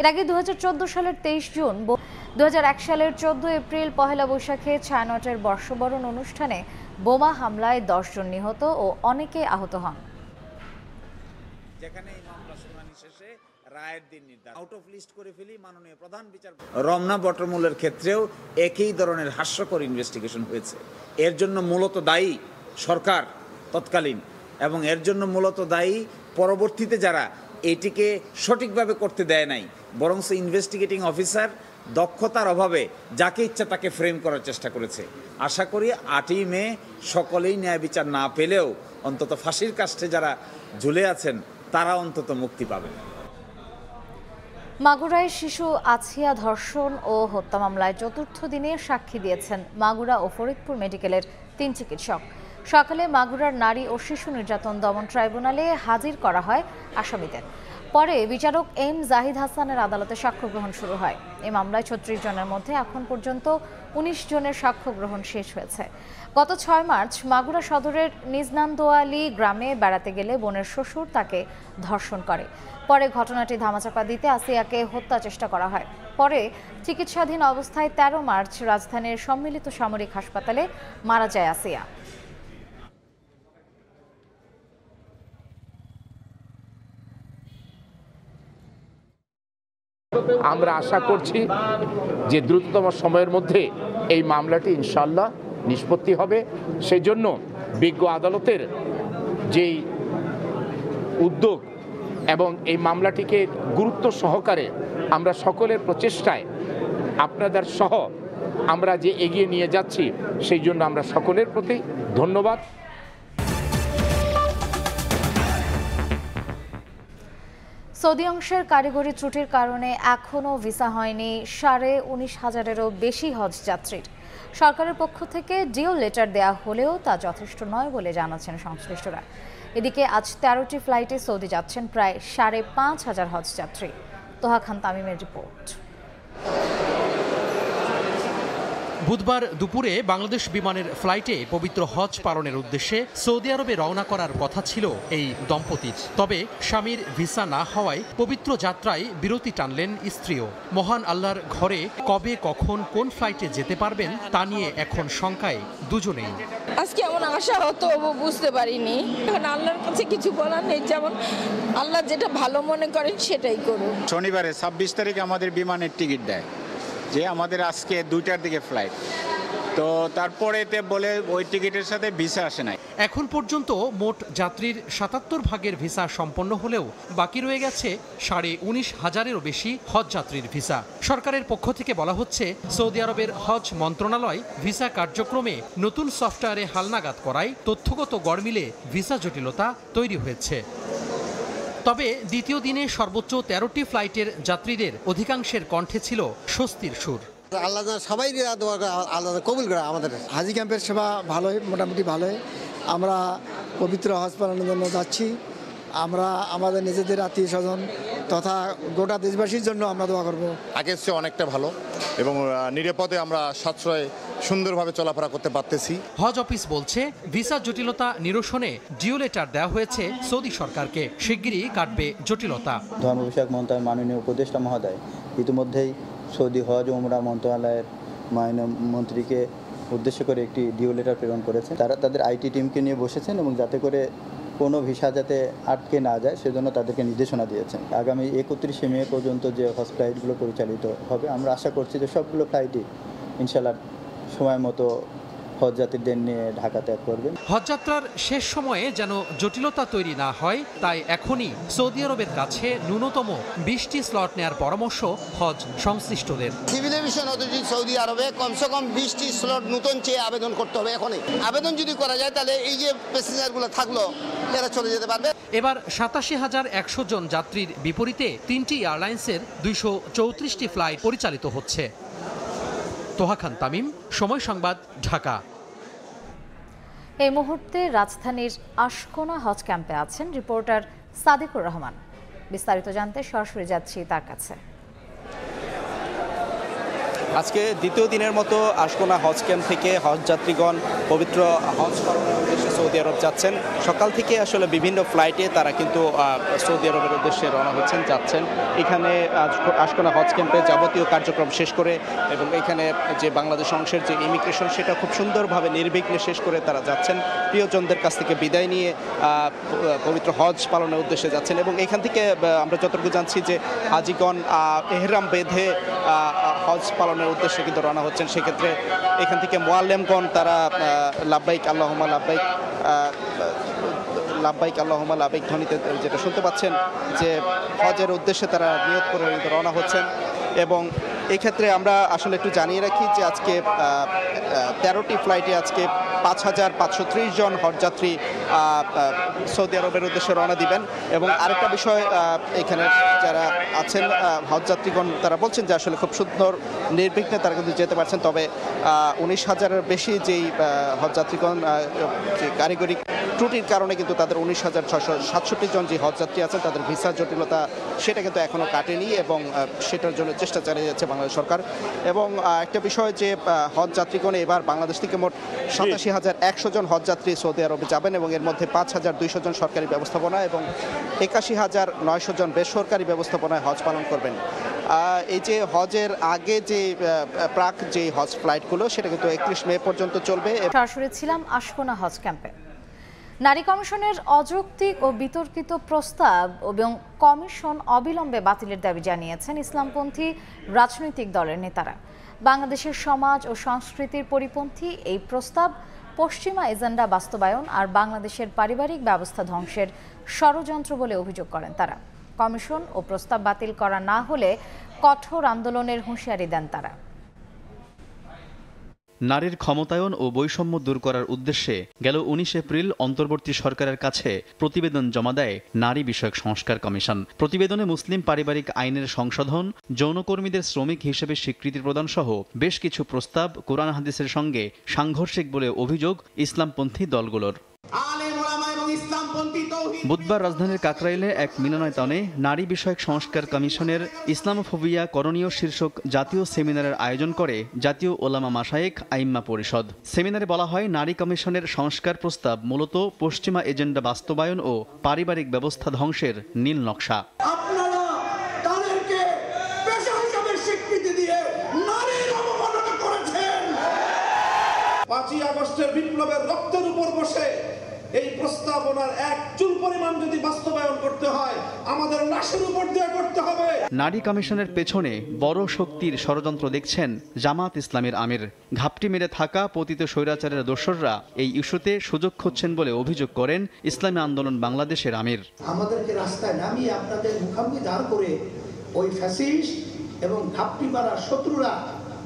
এর আগে 2014 সালের 23 জুন, 2001 সালের 14 এপ্রিল, পহেলা বৈশাখে ছায়ানটের বর্ষবরণ অনুষ্ঠানে বোমা হামলায় 10 জন নিহত ও অনেকে আহত হন। যেখানে এই মামলা শুনানি শেষে রায়ের দিন নির্ধারণ আউট অফ লিস্ট করে ফেলি মাননীয় প্রধান বিচারপতি। রমনা বটমূলের ক্ষেত্রেও একই ধরনের হাস্যকর ইনভেস্টিগেশন হয়েছে। এর জন্য মূলত দায়ী সরকার তৎকালীন, এবং এর জন্য মূলত দায়ী পরবর্তীতে যারা এটিকে সঠিকভাবে করতে দেয় নাই, বরং ইনভেস্টিগেটিং অফিসার দক্ষতার অভাবে যাকে ইচ্ছা তাকে ফ্রেম করার চেষ্টা করেছে। আশা করি 8ই মে সকলেই ন্যায় বিচার না পেলেও অন্তত ফাঁসির কাস্টে যারা ঝুলে আছেন তারা অন্তত মুক্তি পাবেন। মাগুরায় শিশু আছিয়া ধর্ষণ ও হত্যা মামলায় 4র্থ দিনে সাক্ষী দিয়েছেন মাগুরা ও ফরিদপুর মেডিকেলের 3 চিকিৎসক। সকালে মাগুরার নারী ও শিশু নির্যাতন দমন ট্রাইব্যুনালে হাজির করা হয় আসামিদের। পরে বিচারক এম জাহিদ হাসানের আদালতে সাক্ষ্য গ্রহণ শুরু হয়। এই মামলায় 36 জনের মধ্যে এখন পর্যন্ত 19 জনের সাক্ষ্য গ্রহণ শেষ হয়েছে। গত 6 মার্চ মাগুরা সদরের নিজনান্দোয়ালি গ্রামে বেড়াতে গেলে বোনের শ্বশুর তাকে ধর্ষণ করে। পরে ঘটনাটি ধামাচাপা দিতে আসিয়াকে হত্যা চেষ্টা করা হয়। পরে চিকিৎসাধীন অবস্থায় 13 মার্চ রাজধানীর সম্মিলিত সামরিক হাসপাতালে মারা যায় আসিয়া। আমরা আশা করছি যে দ্রুততম সময়ের মধ্যে এই মামলাটি ইনশাআল্লাহ নিষ্পত্তি হবে। সেজন্য বিজ্ঞ আদালতের যেই উদ্যোগ এবং এই মামলাটিকে গুরুত্ব সহকারে আমরা সকলের প্রচেষ্টায় আপনাদের সহ আমরা যে এগিয়ে নিয়ে যাচ্ছি সেই জন্য আমরা সকলের প্রতি ধন্যবাদ। সৌদি অংশের কারিগরি ত্রুটির কারণে এখনও ভিসা হয়নি 19,500-এরও বেশি হজ যাত্রীর। সরকারের পক্ষ থেকে ডিও লেটার দেয়া হলেও তা যথেষ্ট নয় বলে জানাচ্ছেন সংশ্লিষ্টরা। এদিকে আজ 13টি ফ্লাইটে সৌদি যাচ্ছেন প্রায় 5,500 হজ যাত্রী। তোহা খান তামিমের রিপোর্ট। বুধবার দুপুরে বাংলাদেশ বিমানের ফ্লাইটে পবিত্র হজ পালনের উদ্দেশ্যে সৌদি আরবে রওনা করার কথা ছিল এই দম্পতির। তবে স্বামীর ভিসা না হওয়ায় পবিত্র যাত্রায় বিরতি টানলেন স্ত্রীও। মহান আল্লাহর ঘরে কবে কখন কোন ফ্লাইটে যেতে পারবেন তা নিয়ে এখন শঙ্কায় দুজনেই। আজকে এমন আশা হতো বুঝতে পারিনি। এখন আল্লাহর কাছে কিছু বলার নেই, যেমন আল্লাহ যেটা ভালো মনে করেন সেটাই করুন। শনিবারে 26 তারিখে আমাদের বিমানের টিকিট দেয়, যে আমাদের আজকে 2টার দিকে ফ্লাইট, তো তারপরে বলে ওই টিকিটের সাথে ভিসা আসে নাই। এখন পর্যন্ত মোট যাত্রীর ৭৭ ভাগের ভিসা সম্পন্ন হলেও বাকি রয়ে গেছে ১৯,৫০০-এরও বেশি হজ যাত্রীর ভিসা। সরকারের পক্ষ থেকে বলা হচ্ছে, সৌদি আরবের হজ মন্ত্রণালয় ভিসা কার্যক্রমে নতুন সফটওয়্যারে হালনাগাদ করায় তথ্যগত গড়মিলে ভিসা জটিলতা তৈরি হয়েছে। তবে দ্বিতীয় দিনে সর্বোচ্চ 13টি ফ্লাইটের যাত্রীদের অধিকাংশের কণ্ঠে ছিল স্বস্তির সুর। আল্লাহ সবাই আল্লাহ কবুল করে। আমাদের হাজি ক্যাম্পের সেবা ভালোই, মোটামুটি ভালোই। আমরা পবিত্র হজ পালনের জন্য যাচ্ছি। আমরা আমাদের নিজেদের আত্মীয় স্বজন তথা গোটা দেশবাসীর জন্য আমরা দোয়া করব। আগের চেয়ে অনেকটা ভালো এবং নিরাপদে আমরা সাশ্রয় সুন্দরভাবে চলাফেরা করতে পারতেছি। হজ অফিস বলছে, ভিসা জটিলতা নিরসনে ডিও লেটার দেওয়া হয়েছে সৌদি সরকারকে। শিগগিরই কাটবে জটিলতা। ধর্ম বিষয়ক মন্ত্রণালয়ের মাননীয় উপদেষ্টা মহোদয় ইতিমধ্যেই সৌদি হজ ও উমরা মন্ত্রণালয়ের মাননীয় মন্ত্রীকে উদ্দেশ্য করে একটি ডিও লেটার প্রেরণ করেছেন। তারা তাদের আইটি টিমকে নিয়ে বসেছেন এবং যাতে করে কোনো ভিসা যাতে আটকে না যায় সেজন্য তাদেরকে নির্দেশনা দিয়েছেন। আগামী 31শে মে পর্যন্ত যে হজ ফ্লাইটগুলো পরিচালিত হবে, আমরা আশা করছি যে সবগুলো ফ্লাইটই ইনশাআল্লাহ সময় মতো হজযাত্রীদের নিয়ে ঢাকা ত্যাগ করবেন। হজযাত্রার শেষ সময়ে যেন জটিলতা তৈরি না হয়, তাই এখনই সৌদি আরবের কাছে ন্যূনতম 20টি স্লট নেওয়ার পরামর্শ হজ সংশ্লিষ্টদের। সিভিল এভিয়েশন অথরিটি সৌদি আরবে কমসে কম 20টি স্লট নতুন চেয়ে আবেদন করতে হবে। এখনই আবেদন যদি করা যায় তাহলে এই যে প্যাসেঞ্জারগুলো থাকলো এরা চলে যেতে পারবে। এবার ৮৭,১০০ জন যাত্রীর বিপরীতে 3টি এয়ারলাইন্সের 234টি ফ্লাইট পরিচালিত হচ্ছে। তোহা খান তামিম, সময় সংবাদ, ঢাকা। এই মুহূর্তে রাজধানীর আশকোনা হজ ক্যাম্পে আছেন রিপোর্টার সাদিকুর রহমান। বিস্তারিত জানতে সরাসরি যাচ্ছি তার কাছে। আজকে দ্বিতীয় দিনের মতো আশকোনা হজ ক্যাম্প থেকে হজ যাত্রীগণ পবিত্র হজ পালনের উদ্দেশ্যে সৌদি আরব যাচ্ছেন। সকাল থেকে আসলে বিভিন্ন ফ্লাইটে তারা কিন্তু সৌদি আরবের উদ্দেশ্যে রওনা হচ্ছেন, যাচ্ছেন। এখানে আশকোনা হজ ক্যাম্পে যাবতীয় কার্যক্রম শেষ করে এবং এখানে যে বাংলাদেশ অংশের যে ইমিগ্রেশন সেটা খুব সুন্দরভাবে নির্বিঘ্নে শেষ করে তারা যাচ্ছেন। প্রিয়জনদের কাছ থেকে বিদায় নিয়ে পবিত্র হজ পালনের উদ্দেশ্যে যাচ্ছেন। এবং এখান থেকে আমরা যতটুকু জানছি যে হাজিগণ এহরাম বেঁধে হজ পালনের উদ্দেশ্যে কিন্তু রওনা হচ্ছেন। সেক্ষেত্রে এখান থেকে মুআল্লিমগণ তারা লাব্বাইক আল্লাহুম্মা লাব্বাইক লাব্বাইক আল্লাহুম্মা লাব্বাইক ধ্বনিতে যেটা শুনতে পাচ্ছেন যে হজের উদ্দেশ্যে তারা নিয়ত করে রওনা হচ্ছেন। এবং এক্ষেত্রে আমরা আসলে একটু জানিয়ে রাখি যে আজকে 13টি ফ্লাইটে আজকে 5,530 জন হজযাত্রী সৌদি আরবের উদ্দেশ্যে রওনা দিবেন। এবং আরেকটা বিষয়, এখানে যারা আছেন হজযাত্রীগণ তারা বলছেন যে আসলে খুব সুন্দর নির্বিঘ্নে তারা কিন্তু যেতে পারছেন। তবে 19,000-এর বেশি যেই হজযাত্রীগণ যে কারিগরি ত্রুটির কারণে কিন্তু তাদের 19,667 জন যে হজযাত্রী আছেন তাদের ভিসা জটিলতা সেটা কিন্তু এখনও কাটেনি এবং সেটার জন্য চেষ্টা চালিয়ে যাচ্ছে বাংলাদেশ সরকার। এবং একটা বিষয় যে হজযাত্রীগণ এবার বাংলাদেশ থেকে মোট 87,100 জন হজযাত্রী সৌদি আরবে যাবেন এবং এর মধ্যে 5,200 জন সরকারি ব্যবস্থাপনা এবং 81,900 জন বেসরকারি ব্যবস্থাপনায় হজ পালন করবেন। এই যে হজের আগে যে প্রাক যে হজ ফ্লাইটগুলো সেটা কিন্তু 31 মে পর্যন্ত চলবে। সরাসরি ছিলাম আশকোনা হজ ক্যাম্পে। নারী কমিশনের অযৌক্তিক ও বিতর্কিত প্রস্তাব এবং কমিশন অবিলম্বে বাতিলের দাবি জানিয়েছেন ইসলামপন্থী রাজনৈতিক দলের নেতারা। বাংলাদেশের সমাজ ও সংস্কৃতির পরিপন্থী এই প্রস্তাব পশ্চিমা এজেন্ডা বাস্তবায়ন আর বাংলাদেশের পারিবারিক ব্যবস্থা ধ্বংসের ষড়যন্ত্র বলে অভিযোগ করেন তারা। কমিশন ও প্রস্তাব বাতিল করা না হলে কঠোর আন্দোলনের হুঁশিয়ারি দেন তারা। নারীর ক্ষমতায়ন ও বৈষম্য দূর করার উদ্দেশ্যে গেল 19 এপ্রিল অন্তর্বর্তী সরকারের কাছে প্রতিবেদন জমা দেয় নারী বিষয়ক সংস্কার কমিশন। প্রতিবেদনে মুসলিম পারিবারিক আইনের সংশোধন, যৌনকর্মীদের শ্রমিক হিসেবে স্বীকৃতি প্রদান সহ বেশ কিছু প্রস্তাব কোরআন হাদিসের সঙ্গে সাংঘর্ষিক বলে অভিযোগ ইসলামপন্থী দলগুলোর। বুধবার রাজধানীর কাকরাইলে এক মিলনায়তনে নারী বিষয়ক সংস্কার কমিশনের ইসলামোফোবিয়া করণীয় শীর্ষক জাতীয় সেমিনারের আয়োজন করে জাতীয় ওলামা মাশায়েখ আইম্মা পরিষদ। সেমিনারে বলা হয়, নারী কমিশনের সংস্কার প্রস্তাব মূলত পশ্চিমা এজেন্ডা বাস্তবায়ন ও পারিবারিক ব্যবস্থা ধ্বংসের নীল নকশা। আপনারা তাদেরকে পেশা হিসেবে স্বীকৃতি দিয়ে নারীর অবমাননা করেছেন। 5ই আগস্টের বিপ্লবের রক্তের উপর বসে এই প্রস্তাবনার এক চুল পরিমাণ যদি বাস্তবায়ন করতে হয় আমাদের লাশের উপর দিয়ে করতে হবে। নারী কমিশনের পেছনে বড় শক্তির ষড়যন্ত্র দেখছেন জামাত ইসলামের আমির। ঘাপটি মেরে থাকা পতিত স্বৈরাচারের দোসররা এই ইস্যুতে সুযোগ খুঁজছেন বলে অভিযোগ করেন ইসলামী আন্দোলন বাংলাদেশের আমির। আমাদেরকে রাস্তায় নামিয়ে আপনাদের মুখামুখি দাঁড় করে ওই ফ্যাসিস্ট এবং ঘাপটি মারা শত্রুরা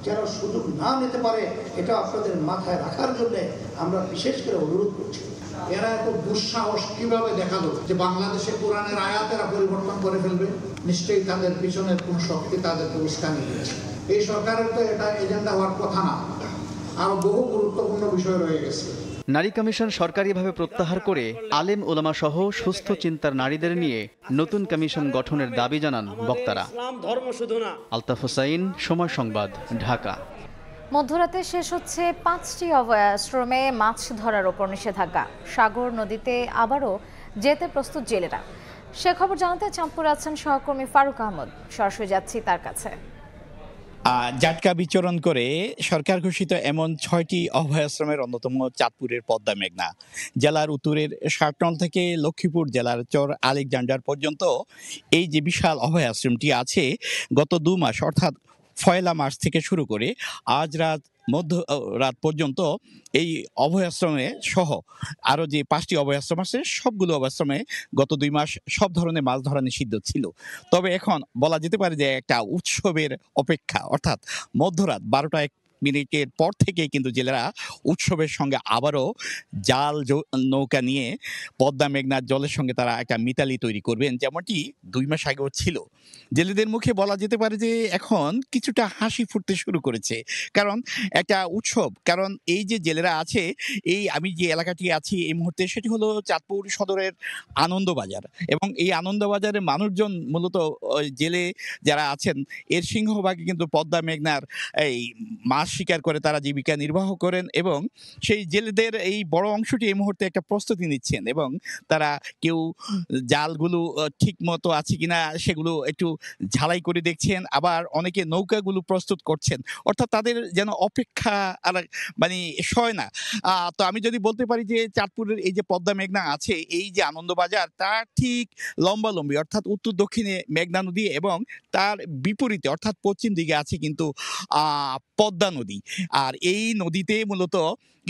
যেন সুযোগ না নিতে পারে এটা আপনাদের মাথায় রাখার জন্য আমরা বিশেষ করে অনুরোধ করছি। এরা এত দুঃসাহস কিভাবে দেখালো যে বাংলাদেশে কোরআনের আয়াতেরা পরিবর্তন করে ফেলবে? নিশ্চয়ই তাদের পিছনের কোন শক্তি তাদেরকে উস্কানি দিয়েছে। এই সরকারের তো এটা এজেন্ডা হওয়ার কথা না, আরো বহু গুরুত্বপূর্ণ বিষয় রয়ে গেছে। নারী কমিশন সরকারিভাবে প্রত্যাহার করে আলেম ওলামা সহ সুস্থ চিন্তার নারীদের নিয়ে নতুন কমিশন গঠনের দাবি জানান বক্তারা। আলতাফ হোসাইন, সময় সংবাদ, ঢাকা। মধ্যরাতে শেষ হচ্ছে 5টি অভয়াশ্রমে মাছ ধরার ওপর নিষেধাজ্ঞা। সাগর নদীতে আবারও যেতে প্রস্তুত জেলেরা। সে খবর জানাতে চাঁদপুরে আছেন সহকর্মী ফারুক আহমদ। সরাসরি যাচ্ছি তার কাছে। জাটকা বিচরণ করে সরকার ঘোষিত এমন 6টি অভয়াশ্রমের অন্যতম চাঁদপুরের পদ্মা মেঘনা। জেলার উত্তরের শার্টনল থেকে লক্ষ্মীপুর জেলার চর আলেকজান্ডার পর্যন্ত এই যে বিশাল অভয়াশ্রমটি আছে, গত 2 মাস অর্থাৎ 1 মার্চ থেকে শুরু করে আজ মধ্যরাত পর্যন্ত এই অভয়াশ্রমে সহ আরও যে 5টি অভয়াশ্রম আছে সবগুলো অভয়াশ্রমে গত 2 মাস সব ধরনের মাছ ধরা নিষিদ্ধ ছিল। তবে এখন বলা যেতে পারে যে একটা উৎসবের অপেক্ষা, অর্থাৎ মধ্যরাত 12টা 1 মিনিটের পর থেকে কিন্তু জেলেরা উৎসবের সঙ্গে আবারও জাল নৌকা নিয়ে পদ্মা মেঘনার জলের সঙ্গে তারা একটা মিতালি তৈরি করবেন, যেমনটি 2 মাস আগেও ছিল। জেলেদের মুখে বলা যেতে পারে যে এখন কিছুটা হাসি ফুটতে শুরু করেছে, কারণ একটা উৎসব। কারণ এই যে জেলেরা আছে, এই আমি যে এলাকাটি আছি এই মুহূর্তে, সেটি হলো চাঁদপুর সদরের আনন্দবাজার, এবং এই আনন্দবাজারের মানুষজন মূলত জেলে যারা আছেন এর সিংহভাগে কিন্তু পদ্মা মেঘনার এই মাছ শিকার করে তারা জীবিকা নির্বাহ করেন, এবং সেই জেলেদের এই বড় অংশটি এই মুহূর্তে একটা প্রস্তুতি নিচ্ছেন, এবং তারা কেউ জালগুলো ঠিক মতো আছে কিনা সেগুলো একটু ঝালাই করে দেখছেন, আবার অনেকে নৌকাগুলো প্রস্তুত করছেন। অর্থাৎ তাদের যেন অপেক্ষা আর মানে সয় না। তো আমি যদি বলতে পারি যে চাঁদপুরের এই যে পদ্মা মেঘনা আছে, এই যে আনন্দবাজার, তার ঠিক লম্বালম্বি অর্থাৎ উত্তর দক্ষিণে মেঘনা নদী, এবং তার বিপরীতে অর্থাৎ পশ্চিম দিকে আছে কিন্তু পদ্মা নদী। আর এই নদীতে মূলত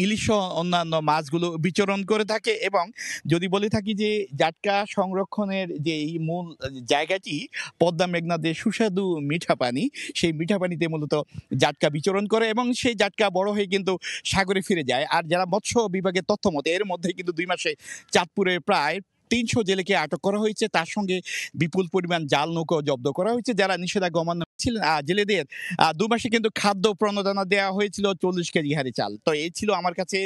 ইলিশ অন্যান্য মাছগুলো বিচরণ করে থাকে। এবং যদি বলে থাকি যে জাটকা সংরক্ষণের যে এই মূল জায়গাটি পদ্মা মেঘনাদের সুস্বাদু মিঠা পানি, সেই মিঠা পানিতে মূলত জাটকা বিচরণ করে, এবং সেই জাটকা বড় হয়ে কিন্তু সাগরে ফিরে যায়। আর যারা মৎস্য বিভাগের তথ্য মতে এর মধ্যে কিন্তু 2 মাসে চাঁদপুরে প্রায় 300 জেলেকে আটক করা হয়েছে, তার সঙ্গে বিপুল পরিমাণ জাল নৌকা জব্দ করা হয়েছে। যারা নিষেধাজ্ঞা অমান্য ছিলেন জেলেদের 2 মাসে কিন্তু খাদ্য প্রণোদনা দেওয়া হয়েছিল 40 কেজি হারে চাল। তো এই ছিল আমার কাছে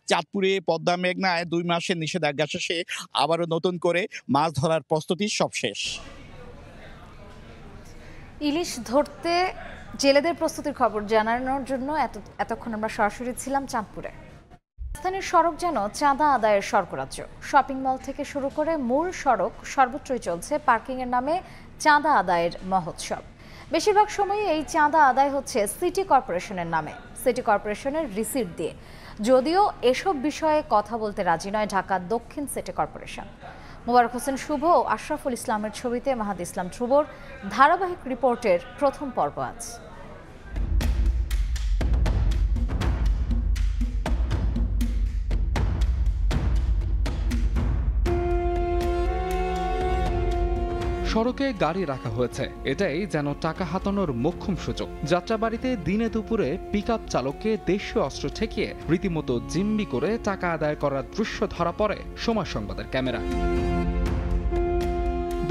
চাঁদপুরে পদ্মা মেঘনায় 2 মাসের নিষেধাজ্ঞা শেষে আবারও নতুন করে মাছ ধরার প্রস্তুতি সব শেষ। ইলিশ ধরতে জেলেদের প্রস্তুতির খবর জানানোর জন্য এতক্ষণ আমরা সরাসরি ছিলাম চাঁদপুরে। রাজধানীর সড়ক যেন চাঁদা আদায়ের স্বর্গরাজ্য। শপিং মল থেকে শুরু করে মূল সড়ক সর্বত্রই চলছে পার্কিংয়ের নামে চাঁদা আদায়ের মহোৎসব। বেশিরভাগ সময়ই এই চাঁদা আদায় হচ্ছে সিটি কর্পোরেশনের নামে, সিটি কর্পোরেশনের রিসিট দিয়ে। যদিও এসব বিষয়ে কথা বলতে রাজি নয় ঢাকা দক্ষিণ সিটি কর্পোরেশন। মোবারক হোসেন শুভ ও আশরাফুল ইসলামের ছবিতে মাহাদি ইসলাম ধ্রুবর ধারাবাহিক রিপোর্টের প্রথম পর্ব আজ। সড়কে গাড়ি রাখা হয়েছে, এটাই যেন টাকা হাতানোর মোক্ষম সুযোগ। যাত্রাবাড়িতে দিনে দুপুরে পিকআপ চালককে দেশীয় অস্ত্র ঠেকিয়ে রীতিমতো জিম্মি করে টাকা আদায় করার দৃশ্য ধরা পড়ে সময় সংবাদের ক্যামেরায়।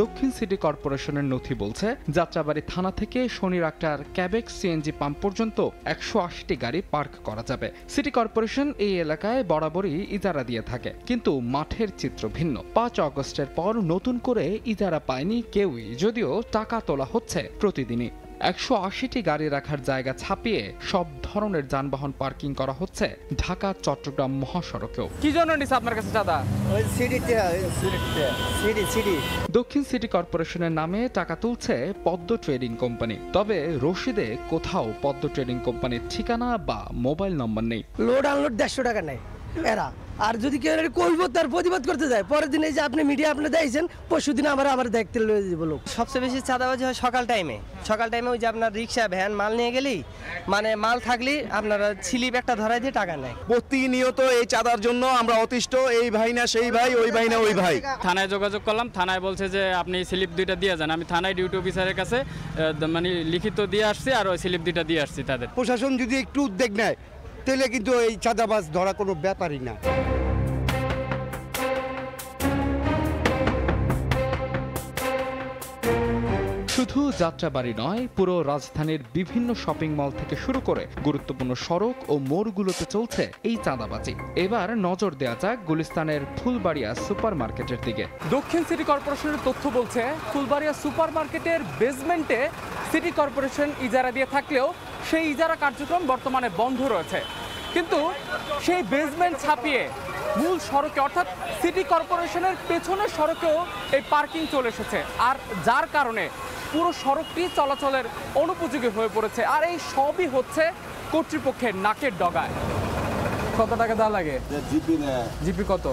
দক্ষিণ সিটি কর্পোরেশনের নথি বলছে যাত্রাবাড়ি থানা থেকে শনির আক্তার ক্যাবেক্স সিএনজি পাম্প পর্যন্ত 180টি গাড়ি পার্ক করা যাবে। সিটি কর্পোরেশন এই এলাকায় বরাবরই ইজারা দিয়ে থাকে, কিন্তু মাঠের চিত্র ভিন্ন। 5 আগস্টের পর নতুন করে ইজারা পায়নি কেউই, যদিও টাকা তোলা হচ্ছে প্রতিদিনই। 180টি গাড়ি রাখার জায়গা ছাপিয়ে সব ধরনের যানবাহন পার্কিং করা হচ্ছে ঢাকা চট্টগ্রাম মহাসড়কেও। কি জন্য নিছে আপনার কাছে চাঁদা? দক্ষিণ সিটি কর্পোরেশনের নামে টাকা তুলছে পদ্ম ট্রেডিং কোম্পানি, তবে রশিদে কোথাও পদ্ম ট্রেডিং কোম্পানির ঠিকানা বা মোবাইল নম্বর নেই। লোড আনলোড 150 টাকা নেয় এরা, আর যদি কেউ কইব তার প্রতিবাদ করতে যায়, পরের দিন এই যে আপনি মিডিয়া আপনি দেখছেন, পরশু দিন আবার দেখতে লয়ে যাব লোক। সবচেয়ে বেশি চাঁদাবাজি হয় সকাল টাইমে ওই যে আপনার রিক্সা ভ্যান মাল নিয়ে গেলেই মানে মাল থাকলে আপনারা স্লিপ একটা ধরাই দিয়ে টাকা নেয়। প্রতিনিয়ত এই চাঁদার জন্য আমরা অতিষ্ঠ, এই ভাই না সেই ভাই, ওই ভাই না ওই ভাই। থানায় যোগাযোগ করলাম, থানায় বলছে যে আপনি স্লিপ 2টা দিয়ে যান। আমি থানায় ডিউটি অফিসারের কাছে মানে লিখিত দিয়ে আসছি আর ওই স্লিপ 2টা দিয়ে আসছি তাদের। প্রশাসন যদি একটু উদ্যোগ নেয় তাহলে কিন্তু এই চাঁদাবাজ ধরা কোনো ব্যাপারই না। শুধু যাত্রাবাড়ি নয়, পুরো রাজধানীর বিভিন্ন শপিং মল থেকে শুরু করে গুরুত্বপূর্ণ সড়ক ও মোড়গুলোতে চলছে এই চাঁদাবাজি। এবার নজর দেওয়া যাক গুলিস্তানের ফুলবাড়িয়া সুপার মার্কেটের দিকে। দক্ষিণ সিটি কর্পোরেশনের তথ্য বলছে ফুলবাড়িয়া সুপার মার্কেটের বেসমেন্টে সিটি কর্পোরেশন ইজারা দিয়ে থাকলেও সেই ইজারা কার্যক্রম বর্তমানে বন্ধ রয়েছে। কিন্তু সেই বেসমেন্ট ছাপিয়ে মূল সড়কে অর্থাৎ সিটি কর্পোরেশনের পেছনের সড়কেও এই পার্কিং চলে এসেছে, আর যার কারণে পুরো সড়কটি চলাচলের অনুপযোগী হয়ে পড়েছে। আর এই সবই হচ্ছে কর্তৃপক্ষের নাকের ডগায়। কত টাকা দেওয়া লাগে? জিপি কত?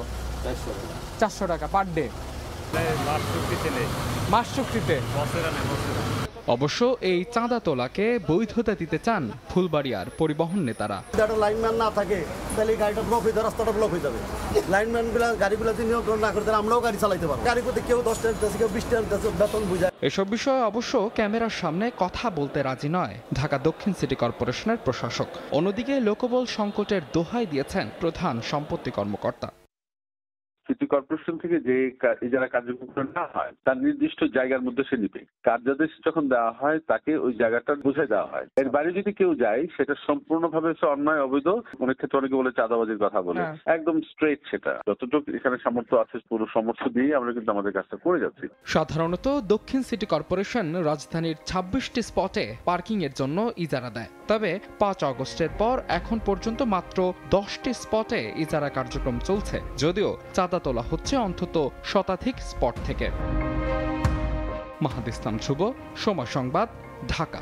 400 টাকা পার ডে। মাস চুক্তিতে। অবশ্য এই চাঁদা তোলাকে বৈধতা দিতে চান ফুলবাড়িয়ার পরিবহন নেতারা। লাইনম্যান না থাকে তাহলে গাড়িটা ব্লক হয়ে যাবে, রাস্তাটা ব্লক হয়ে যাবে। লাইনম্যানগুলো গাড়িগুলো নিয়ন্ত্রণ না করতে আমরাও গাড়ি চালাইতে পারবো। গাড়ি করতে কেউ 10 টাকা দিতেছে, কেউ 20 টাকা দিতেছে, বেতন বুঝায়। এসব বিষয়ে অবশ্য ক্যামেরার সামনে কথা বলতে রাজি নয় ঢাকা দক্ষিণ সিটি কর্পোরেশনের প্রশাসক। অন্যদিকে লোকবল সংকটের দোহাই দিয়েছেন প্রধান সম্পত্তি কর্মকর্তা। সিটি কর্পোরেশন থেকে যে ইজারা কার্যক্রম না হয় তার নির্দিষ্ট জায়গার মধ্যে সে নিবে। কার্যাদেশ যখন দেওয়া হয় তাকে ওই জায়গাটা বুঝে দেওয়া হয়। এর বাইরে যদি কেউ যায় সেটা সম্পূর্ণভাবে অন্যায়, অবৈধ। অনেক ক্ষেত্রে অনেকে বলে চাঁদাবাজির কথা বলে, একদম স্ট্রেট সেটা। যতটুকু এখানে সামর্থ্য আছে পুরো সামর্থ্য দিয়ে আমরা কিন্তু আমাদের কাজটা করে যাচ্ছি। সাধারণত দক্ষিণ সিটি কর্পোরেশন রাজধানীর 26টি স্পটে পার্কিং এর জন্য ইজারা দেয়। তবে 5 আগস্টের পর এখন পর্যন্ত মাত্র 10টি স্পটে ইজারা কার্যক্রম চলছে, যদিও চাঁদা তোলা হচ্ছে অন্তত শতাধিক স্পট থেকে। মাহাদ ইসলাম শুভ, সময় সংবাদ, ঢাকা।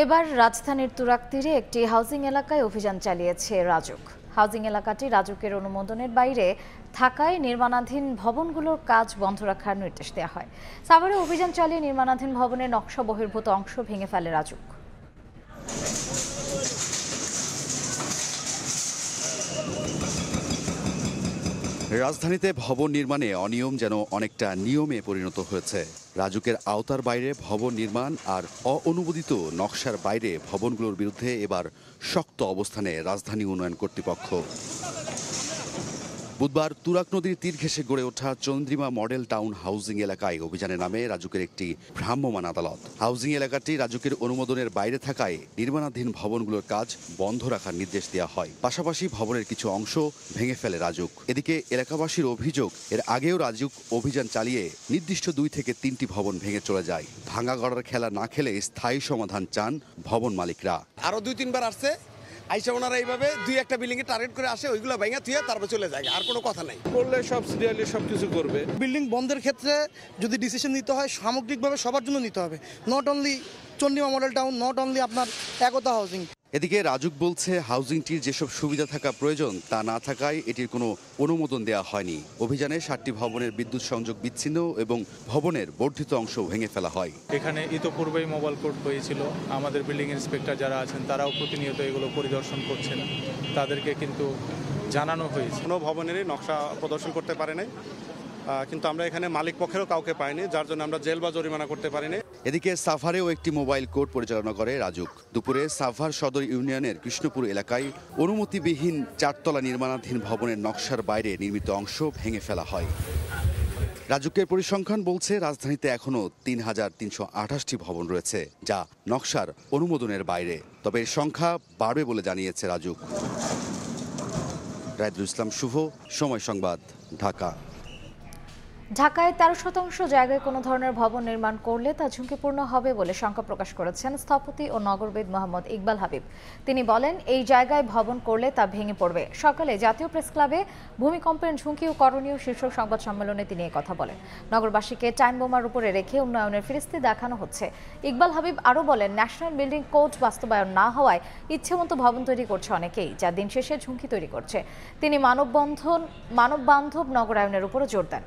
এবার রাজধানীর তুরাগ তীরে একটি হাউজিং এলাকায় অভিযান চালিয়েছে রাজুক। হাউজিং এলাকাটি রাজুকের অনুমোদনের বাইরে থাকায় নির্মাণাধীন ভবনগুলোর কাজ বন্ধ রাখার নির্দেশ দেওয়া হয়। সাভারে অভিযান চালিয়ে নির্মাণাধীন ভবনের নকশা বহির্ভূত অংশ ভেঙে ফেলে রাজুক। রাজধানীতে ভবন নির্মাণে অনিয়ম যেন অনেকটা নিয়মে পরিণত হয়েছে। রাজুকের আওতার বাইরে ভবন নির্মাণ আর অঅনুমোদিত নকশার বাইরে ভবনগুলোর বিরুদ্ধে এবার শক্ত অবস্থানে রাজধানী উন্নয়ন কর্তৃপক্ষ। বুধবার তুরাগ নদীর তীর ঘেঁষে গড়ে ওঠা চন্দ্রিমা মডেল টাউন হাউজিং এলাকায় অভিযানে নামে রাজুকের একটি ভ্রাম্যমাণ আদালত। হাউজিং এলাকাটি রাজুকের অনুমোদনের বাইরে থাকায় নির্মাণাধীন ভবনগুলোর কাজ বন্ধ রাখার নির্দেশ দেওয়া হয়। পাশাপাশি ভবনের কিছু অংশ ভেঙে ফেলে রাজুক। এদিকে এলাকাবাসীর অভিযোগ, এর আগেও রাজুক অভিযান চালিয়ে নির্দিষ্ট 2 থেকে 3টি ভবন ভেঙে চলে যায়। ভাঙা গড়ার খেলা না খেলে স্থায়ী সমাধান চান ভবন মালিকরা। আরো 2-3 বার আসছে, আইসা ওনারা এইভাবে 2-1টা বিল্ডিং এ টার্গেট করে আসে, ওইগুলো ভেঙে থুয়ে তারপর চলে যায়, আর কোনো কথা নাই। করলে সব সিরিয়ালি সবকিছু করবে। বিল্ডিং বন্ধের ক্ষেত্রে যদি ডিসিশন নিতে হয় সামগ্রিকভাবে সবার জন্য নিতে হবে, not only Chandrima model town, not only আপনার একতা হাউজিং। এদিকে রাজুক বলছে হাউজিংটির যেসব সুবিধা থাকা প্রয়োজন তা না থাকায় এটির কোনো অনুমোদন দেওয়া হয়নি। অভিযানে 7টি ভবনের বিদ্যুৎ সংযোগ বিচ্ছিন্ন এবং ভবনের বর্ধিত অংশ ভেঙে ফেলা হয়। এখানে ইতোপূর্বেই মোবাইল কোর্ট হয়েছিল। আমাদের বিল্ডিং ইন্সপেক্টর যারা আছেন তারাও প্রতিনিয়ত এগুলো পরিদর্শন করছেন, তাদেরকে কিন্তু জানানো হয়েছে। কোনো ভবনেরই নকশা প্রদর্শন করতে পারে নাই, কিন্তু আমরা এখানে মালিক পক্ষেরও কাউকে পাইনি, যার জন্য আমরা জেল বা জরিমানা করতে পারিনি। এদিকে সাভারেও একটি মোবাইল কোর্ট পরিচালনা করে রাজুক। দুপুরে সাভার সদর ইউনিয়নের কৃষ্ণপুর এলাকায় অনুমতিবিহীন 4তলা নির্মাণাধীন ভবনের নকশার বাইরে নির্মিত অংশ ভেঙে ফেলা হয়। রাজুকের পরিসংখ্যান বলছে রাজধানীতে এখনও 3328টি ভবন রয়েছে, যা নকশার অনুমোদনের বাইরে। তবে এর সংখ্যা বাড়বে বলে জানিয়েছে রাজুক। রায়দুল ইসলাম শুভ, সময় সংবাদ, ঢাকা। ঢাকায় 13% জায়গায় কোনো ধরনের ভবন নির্মাণ করলে তা ঝুঁকিপূর্ণ হবে বলে শঙ্কা প্রকাশ করেছেন স্থপতি ও নগরবিদ মোহাম্মদ ইকবাল হাবিব। তিনি বলেন, এই জায়গায় ভবন করলে তা ভেঙে পড়বে। সকালে জাতীয় প্রেস ক্লাবে ভূমিকম্পের ঝুঁকি ও করণীয় শীর্ষক সংবাদ সম্মেলনে তিনি এই কথা বলেন। নগরবাসীকে টাইম বোমার উপরে রেখে উন্নয়নের ফিরিস্তি দেখানো হচ্ছে। ইকবাল হাবিব আরও বলেন, ন্যাশনাল বিল্ডিং কোড বাস্তবায়ন না হওয়ায় ইচ্ছেমতো ভবন তৈরি করছে অনেকেই, যা দিন শেষে ঝুঁকি তৈরি করছে। তিনি মানববান্ধব নগরায়নের উপরও জোর দেন।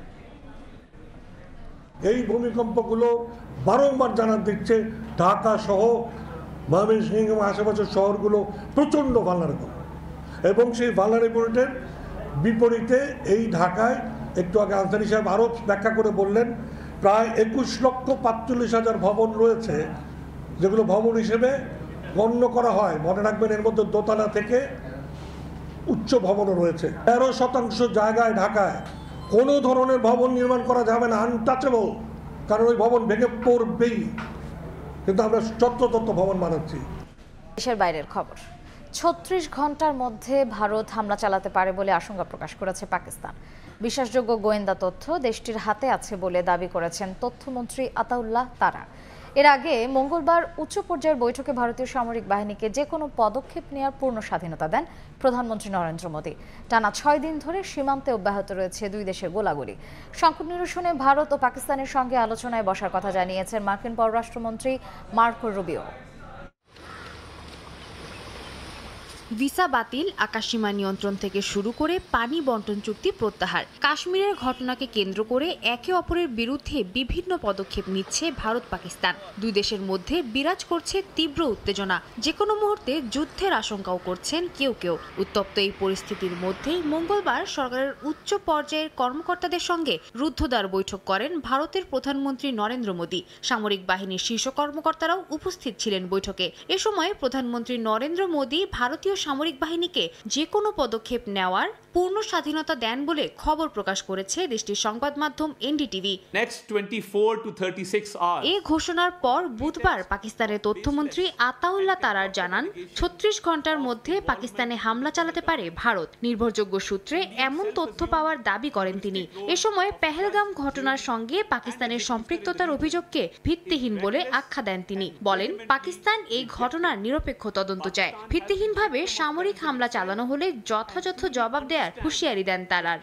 এই ভূমিকম্পগুলো বারংবার জানান দিচ্ছে ঢাকা সহ ময়মনসিংহ এবং আশেপাশের শহরগুলো প্রচণ্ড ভালনারেবল, এবং সেই ভালনারেবলের বিপরীতে এই ঢাকায় একটু আগে আনসারী সাহেব আরও ব্যাখ্যা করে বললেন, প্রায় 21,45,000 ভবন রয়েছে যেগুলো ভবন হিসেবে গণ্য করা হয়। মনে রাখবেন, এর মধ্যে দোতলা থেকে উচ্চ ভবনও রয়েছে। 13% জায়গায় ঢাকায় কোনো ধরনের ভবন নির্মাণ করা যাবে না, আনটাচেবল, কারণ ওই ভবন ভেঙে পড়বেই। কিন্তু আমরা যত্রতত্র ভবন বানাচ্ছি। দেশের বাইরের খবর, 36 ঘন্টার মধ্যে ভারত হামলা চালাতে পারে বলে আশঙ্কা প্রকাশ করেছে পাকিস্তান। বিশ্বাসযোগ্য গোয়েন্দা তথ্য দেশটির হাতে আছে বলে দাবি করেছেন তথ্যমন্ত্রী আতাউল্লাহ তারা। এর আগে মঙ্গলবার উচ্চ পর্যায়ের বৈঠকে ভারতীয় সামরিক বাহিনীকে যে কোনো পদক্ষেপ নেওয়ার পূর্ণ স্বাধীনতা দেন প্রধানমন্ত্রী নরেন্দ্র মোদী। টানা 6 দিন ধরে সীমান্তে অব্যাহত রয়েছে দুই দেশের গোলাগুলি। সংকট নিরসনে ভারত ও পাকিস্তানের সঙ্গে আলোচনায় বসার কথা জানিয়েছেন মার্কিন পররাষ্ট্রমন্ত্রী মার্কো রুবিও। ভিসা বাতিল, আকাশসীমা নিয়ন্ত্রণ থেকে শুরু করে পানি বন্টন চুক্তি প্রত্যাহার, কাশ্মীরের ঘটনাকে কেন্দ্র করে একে অপরের বিরুদ্ধে বিভিন্ন পদক্ষেপ নিচ্ছে ভারত পাকিস্তান। দুই দেশের মধ্যে বিরাজ করছে তীব্র উত্তেজনা, যে কোনো মুহূর্তে যুদ্ধের আশঙ্কাও করছেন কেউ কেউ। উত্তপ্ত এই পরিস্থিতির মধ্যেই মঙ্গলবার সরকারের উচ্চ পর্যায়ের কর্মকর্তাদের সঙ্গে রুদ্ধদ্বার বৈঠক করেন ভারতের প্রধানমন্ত্রী নরেন্দ্র মোদী। সামরিক বাহিনীর শীর্ষ কর্মকর্তারাও উপস্থিত ছিলেন বৈঠকে। এ সময় প্রধানমন্ত্রী নরেন্দ্র মোদী ভারতীয় সামরিক বাহিনীকে যে কোনো পদক্ষেপ নেওয়ার পূর্ণ স্বাধীনতা দেন বলে খবর প্রকাশ করেছে দেশটির সংবাদ মাধ্যম এনডিটিভি। এই ঘোষণার পর বুধবার পাকিস্তানের তথ্যমন্ত্রী আতাউল্লাহ তারার জানান, 36 ঘন্টার মধ্যে পাকিস্তানে হামলা চালাতে পারে ভারত। নির্ভরযোগ্য সূত্রে এমন তথ্য পাওয়ার দাবি করেন তিনি। এ সময় পেহেলগাম ঘটনার সঙ্গে পাকিস্তানের সম্পৃক্ততার অভিযোগকে ভিত্তিহীন বলে আখ্যা দেন তিনি। বলেন, পাকিস্তান এই ঘটনার নিরপেক্ষ তদন্ত চায়। ভিত্তিহীনভাবে সামরিক হামলা চালানো হলে যথাযথ জবাব দেওয়ার হুঁশিয়ারি দেন তারার।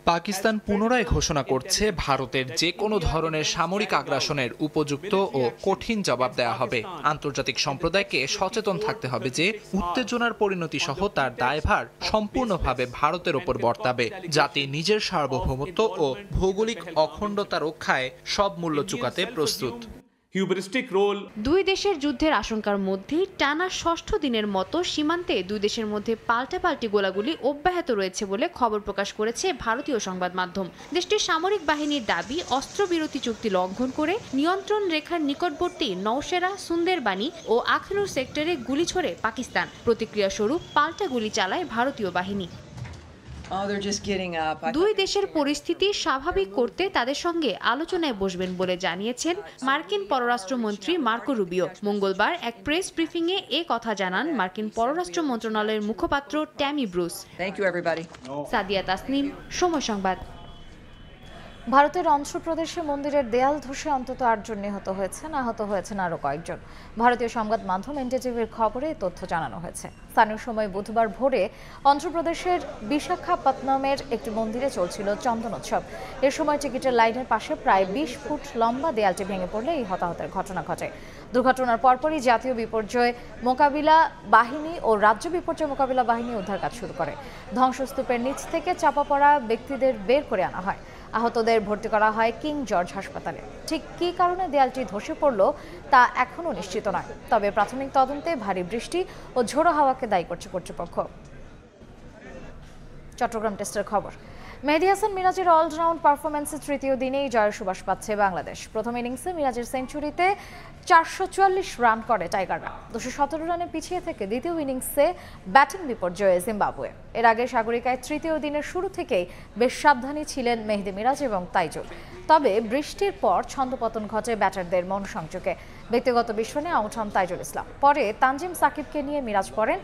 পাকিস্তান পুনরায় ঘোষণা করছে, ভারতের যে কোনো ধরনের সামরিক আগ্রাসনের উপযুক্ত ও কঠিন জবাব দেওয়া হবে। আন্তর্জাতিক সম্প্রদায়কে সচেতন থাকতে হবে যে উত্তেজনার পরিণতি সহ তার দায়ভার সম্পূর্ণভাবে ভারতের ওপর বর্তাবে, যাতে নিজের সার্বভৌমত্ব ও ভৌগোলিক অখণ্ডতা রক্ষায় সব মূল্য চুকাতে প্রস্তুত। দুই দেশের যুদ্ধের আশঙ্কার মধ্যে টানা 6ষ্ঠ দিনের মতো সীমান্তে দুই দেশের মধ্যে পাল্টাপাল্টি গোলাগুলি অব্যাহত রয়েছে বলে খবর প্রকাশ করেছে ভারতীয় সংবাদ মাধ্যম। দেশটির সামরিক বাহিনীর দাবি, অস্ত্রবিরতি চুক্তি লঙ্ঘন করে নিয়ন্ত্রণ রেখার নিকটবর্তী নওশেরা, সুন্দরবানি ও আখনুর সেক্টরে গুলি ছোড়ে পাকিস্তান। প্রতিক্রিয়া স্বরূপ পাল্টা গুলি চালায় ভারতীয় বাহিনী। দুই দেশের পরিস্থিতি স্বাভাবিক করতে তাদের সঙ্গে আলোচনায় বসবেন বলে জানিয়েছেন মার্কিন পররাষ্ট্রমন্ত্রী মার্কো রুবিও। মঙ্গলবার এক প্রেস ব্রিফিংয়ে এ কথা জানান মার্কিন পররাষ্ট্র মন্ত্রণালয়ের মুখপাত্র ট্যামি ব্রুস। সাদিয়া তাসনিম, সময় সংবাদ। ভারতের অন্ধ্রপ্রদেশে মন্দিরের দেয়াল ধসে অন্তত 8 জন নিহত হয়েছেন, আহত হয়েছেন আরও কয়েকজন। ভারতীয় সংবাদ মাধ্যম এনডিটিভির খবরে তথ্য জানানো হয়েছে। স্থানীয় সময় বুধবার ভোরে অন্ধ্রপ্রদেশের বিশাখাপত্তনমের একটি মন্দিরে চলছিল চন্দনোৎসব। এ সময় টিকিটের লাইনের পাশে প্রায় 20 ফুট লম্বা দেয়ালটি ভেঙে পড়লে এই হতাহতের ঘটনা ঘটে। দুর্ঘটনার পরপরই জাতীয় বিপর্যয় মোকাবিলা বাহিনী ও রাজ্য বিপর্যয় মোকাবিলা বাহিনী উদ্ধার কাজ শুরু করে। ধ্বংসস্তূপের নিচ থেকে চাপা পড়া ব্যক্তিদের বের করে আনা হয়। আহতদের ভর্তি করা হয় কিং জর্জ হাসপাতালে। ঠিক কী কারণে দেয়ালটি ধসে পড়ল তা এখনও নিশ্চিত নয়, তবে প্রাথমিক তদন্তে ভারী বৃষ্টি ও ঝোড়ো হাওয়াকে দায়ী করছে কর্তৃপক্ষ। চট্টগ্রাম টেস্টের খবর, মেহেদী হাসান মিরাজের অলরাউন্ড পারফরমেন্সে তৃতীয় দিনেই জয়ের সুবাস পাচ্ছে বাংলাদেশ। প্রথম ইনিংসে মিরাজের সেঞ্চুরিতে 444 রান করে টাইগাররা। 217 রানে পিছিয়ে থেকে দ্বিতীয় ইনিংসে ব্যাটিং বিপর্যয়ে জিম্বাবুয়ে। এর আগে সাগরিকায় তৃতীয় দিনের শুরু থেকেই বেশ সাবধানী ছিলেন মেহেদী মিরাজ এবং তাইজুল। তবে বৃষ্টির পর ছন্দপতন ঘটে ব্যাটারদের মন সংযোগে। ব্যক্তিগত 20 রানে আউট হন তাইজুল ইসলাম। পরে তানজিম সাকিবকে নিয়ে মিরাজ পড়েন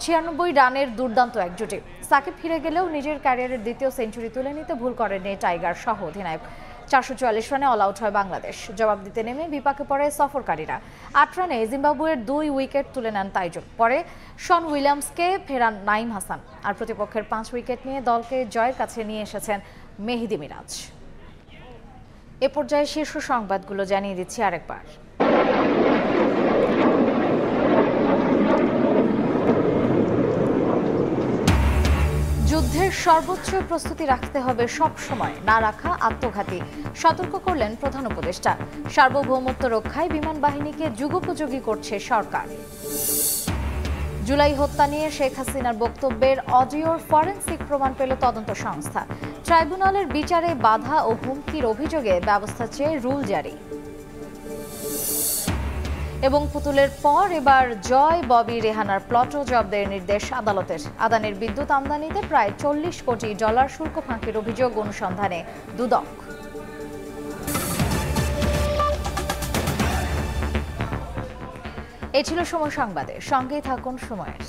96 রানের দুর্দান্ত একজুটি। সাকিব ফিরে গেলেও নিজের ক্যারিয়ারের দ্বিতীয় সেঞ্চুরি তুলে নিতে ভুল করেননি টাইগার সহ অধিনায়ক। 444 রানে অল আউট হয় বাংলাদেশ। জবাব দিতে নেমে বিপাকে পড়ে সফরকারীরা। 8 রানে জিম্বাবুয়ের 2 উইকেট তুলে নেন তাইজুল। পরে শন উইলিয়ামসকে ফেরান নাইম হাসান। আর প্রতিপক্ষের 5 উইকেট নিয়ে দলকে জয়ের কাছে নিয়ে এসেছেন মেহেদী মিরাজ। এ পর্যায়ে শীর্ষ সংবাদগুলো জানিয়ে দিচ্ছি আরেকবার। যুদ্ধের সর্বোচ্চ প্রস্তুতি রাখতে হবে সব সময়, না রাখা আত্মঘাতী, সতর্ক করলেন প্রধান উপদেষ্টা। সার্বভৌমত্ব রক্ষায় বিমান বাহিনীকে যুগোপযোগী করছে সরকার। জুলাই হত্যা নিয়ে শেখ হাসিনার বক্তব্যের অডিওর ফরেনসিক প্রমাণ পেল তদন্ত সংস্থা। ট্রাইব্যুনালের বিচারে বাধা ও হুমকির অভিযোগে ব্যবস্থা চেয়ে রুল জারি। এবং পুতুলের পর এবার জয় ববি রেহানার প্লটও জব্দের নির্দেশ আদালতের। আদানির বিদ্যুৎ আমদানিতে প্রায় $40 কোটি শুল্ক ফাঁকির অভিযোগ অনুসন্ধানে দুদক। এ ছিল সময় সংবাদে, সঙ্গেই থাকুন সময়ের।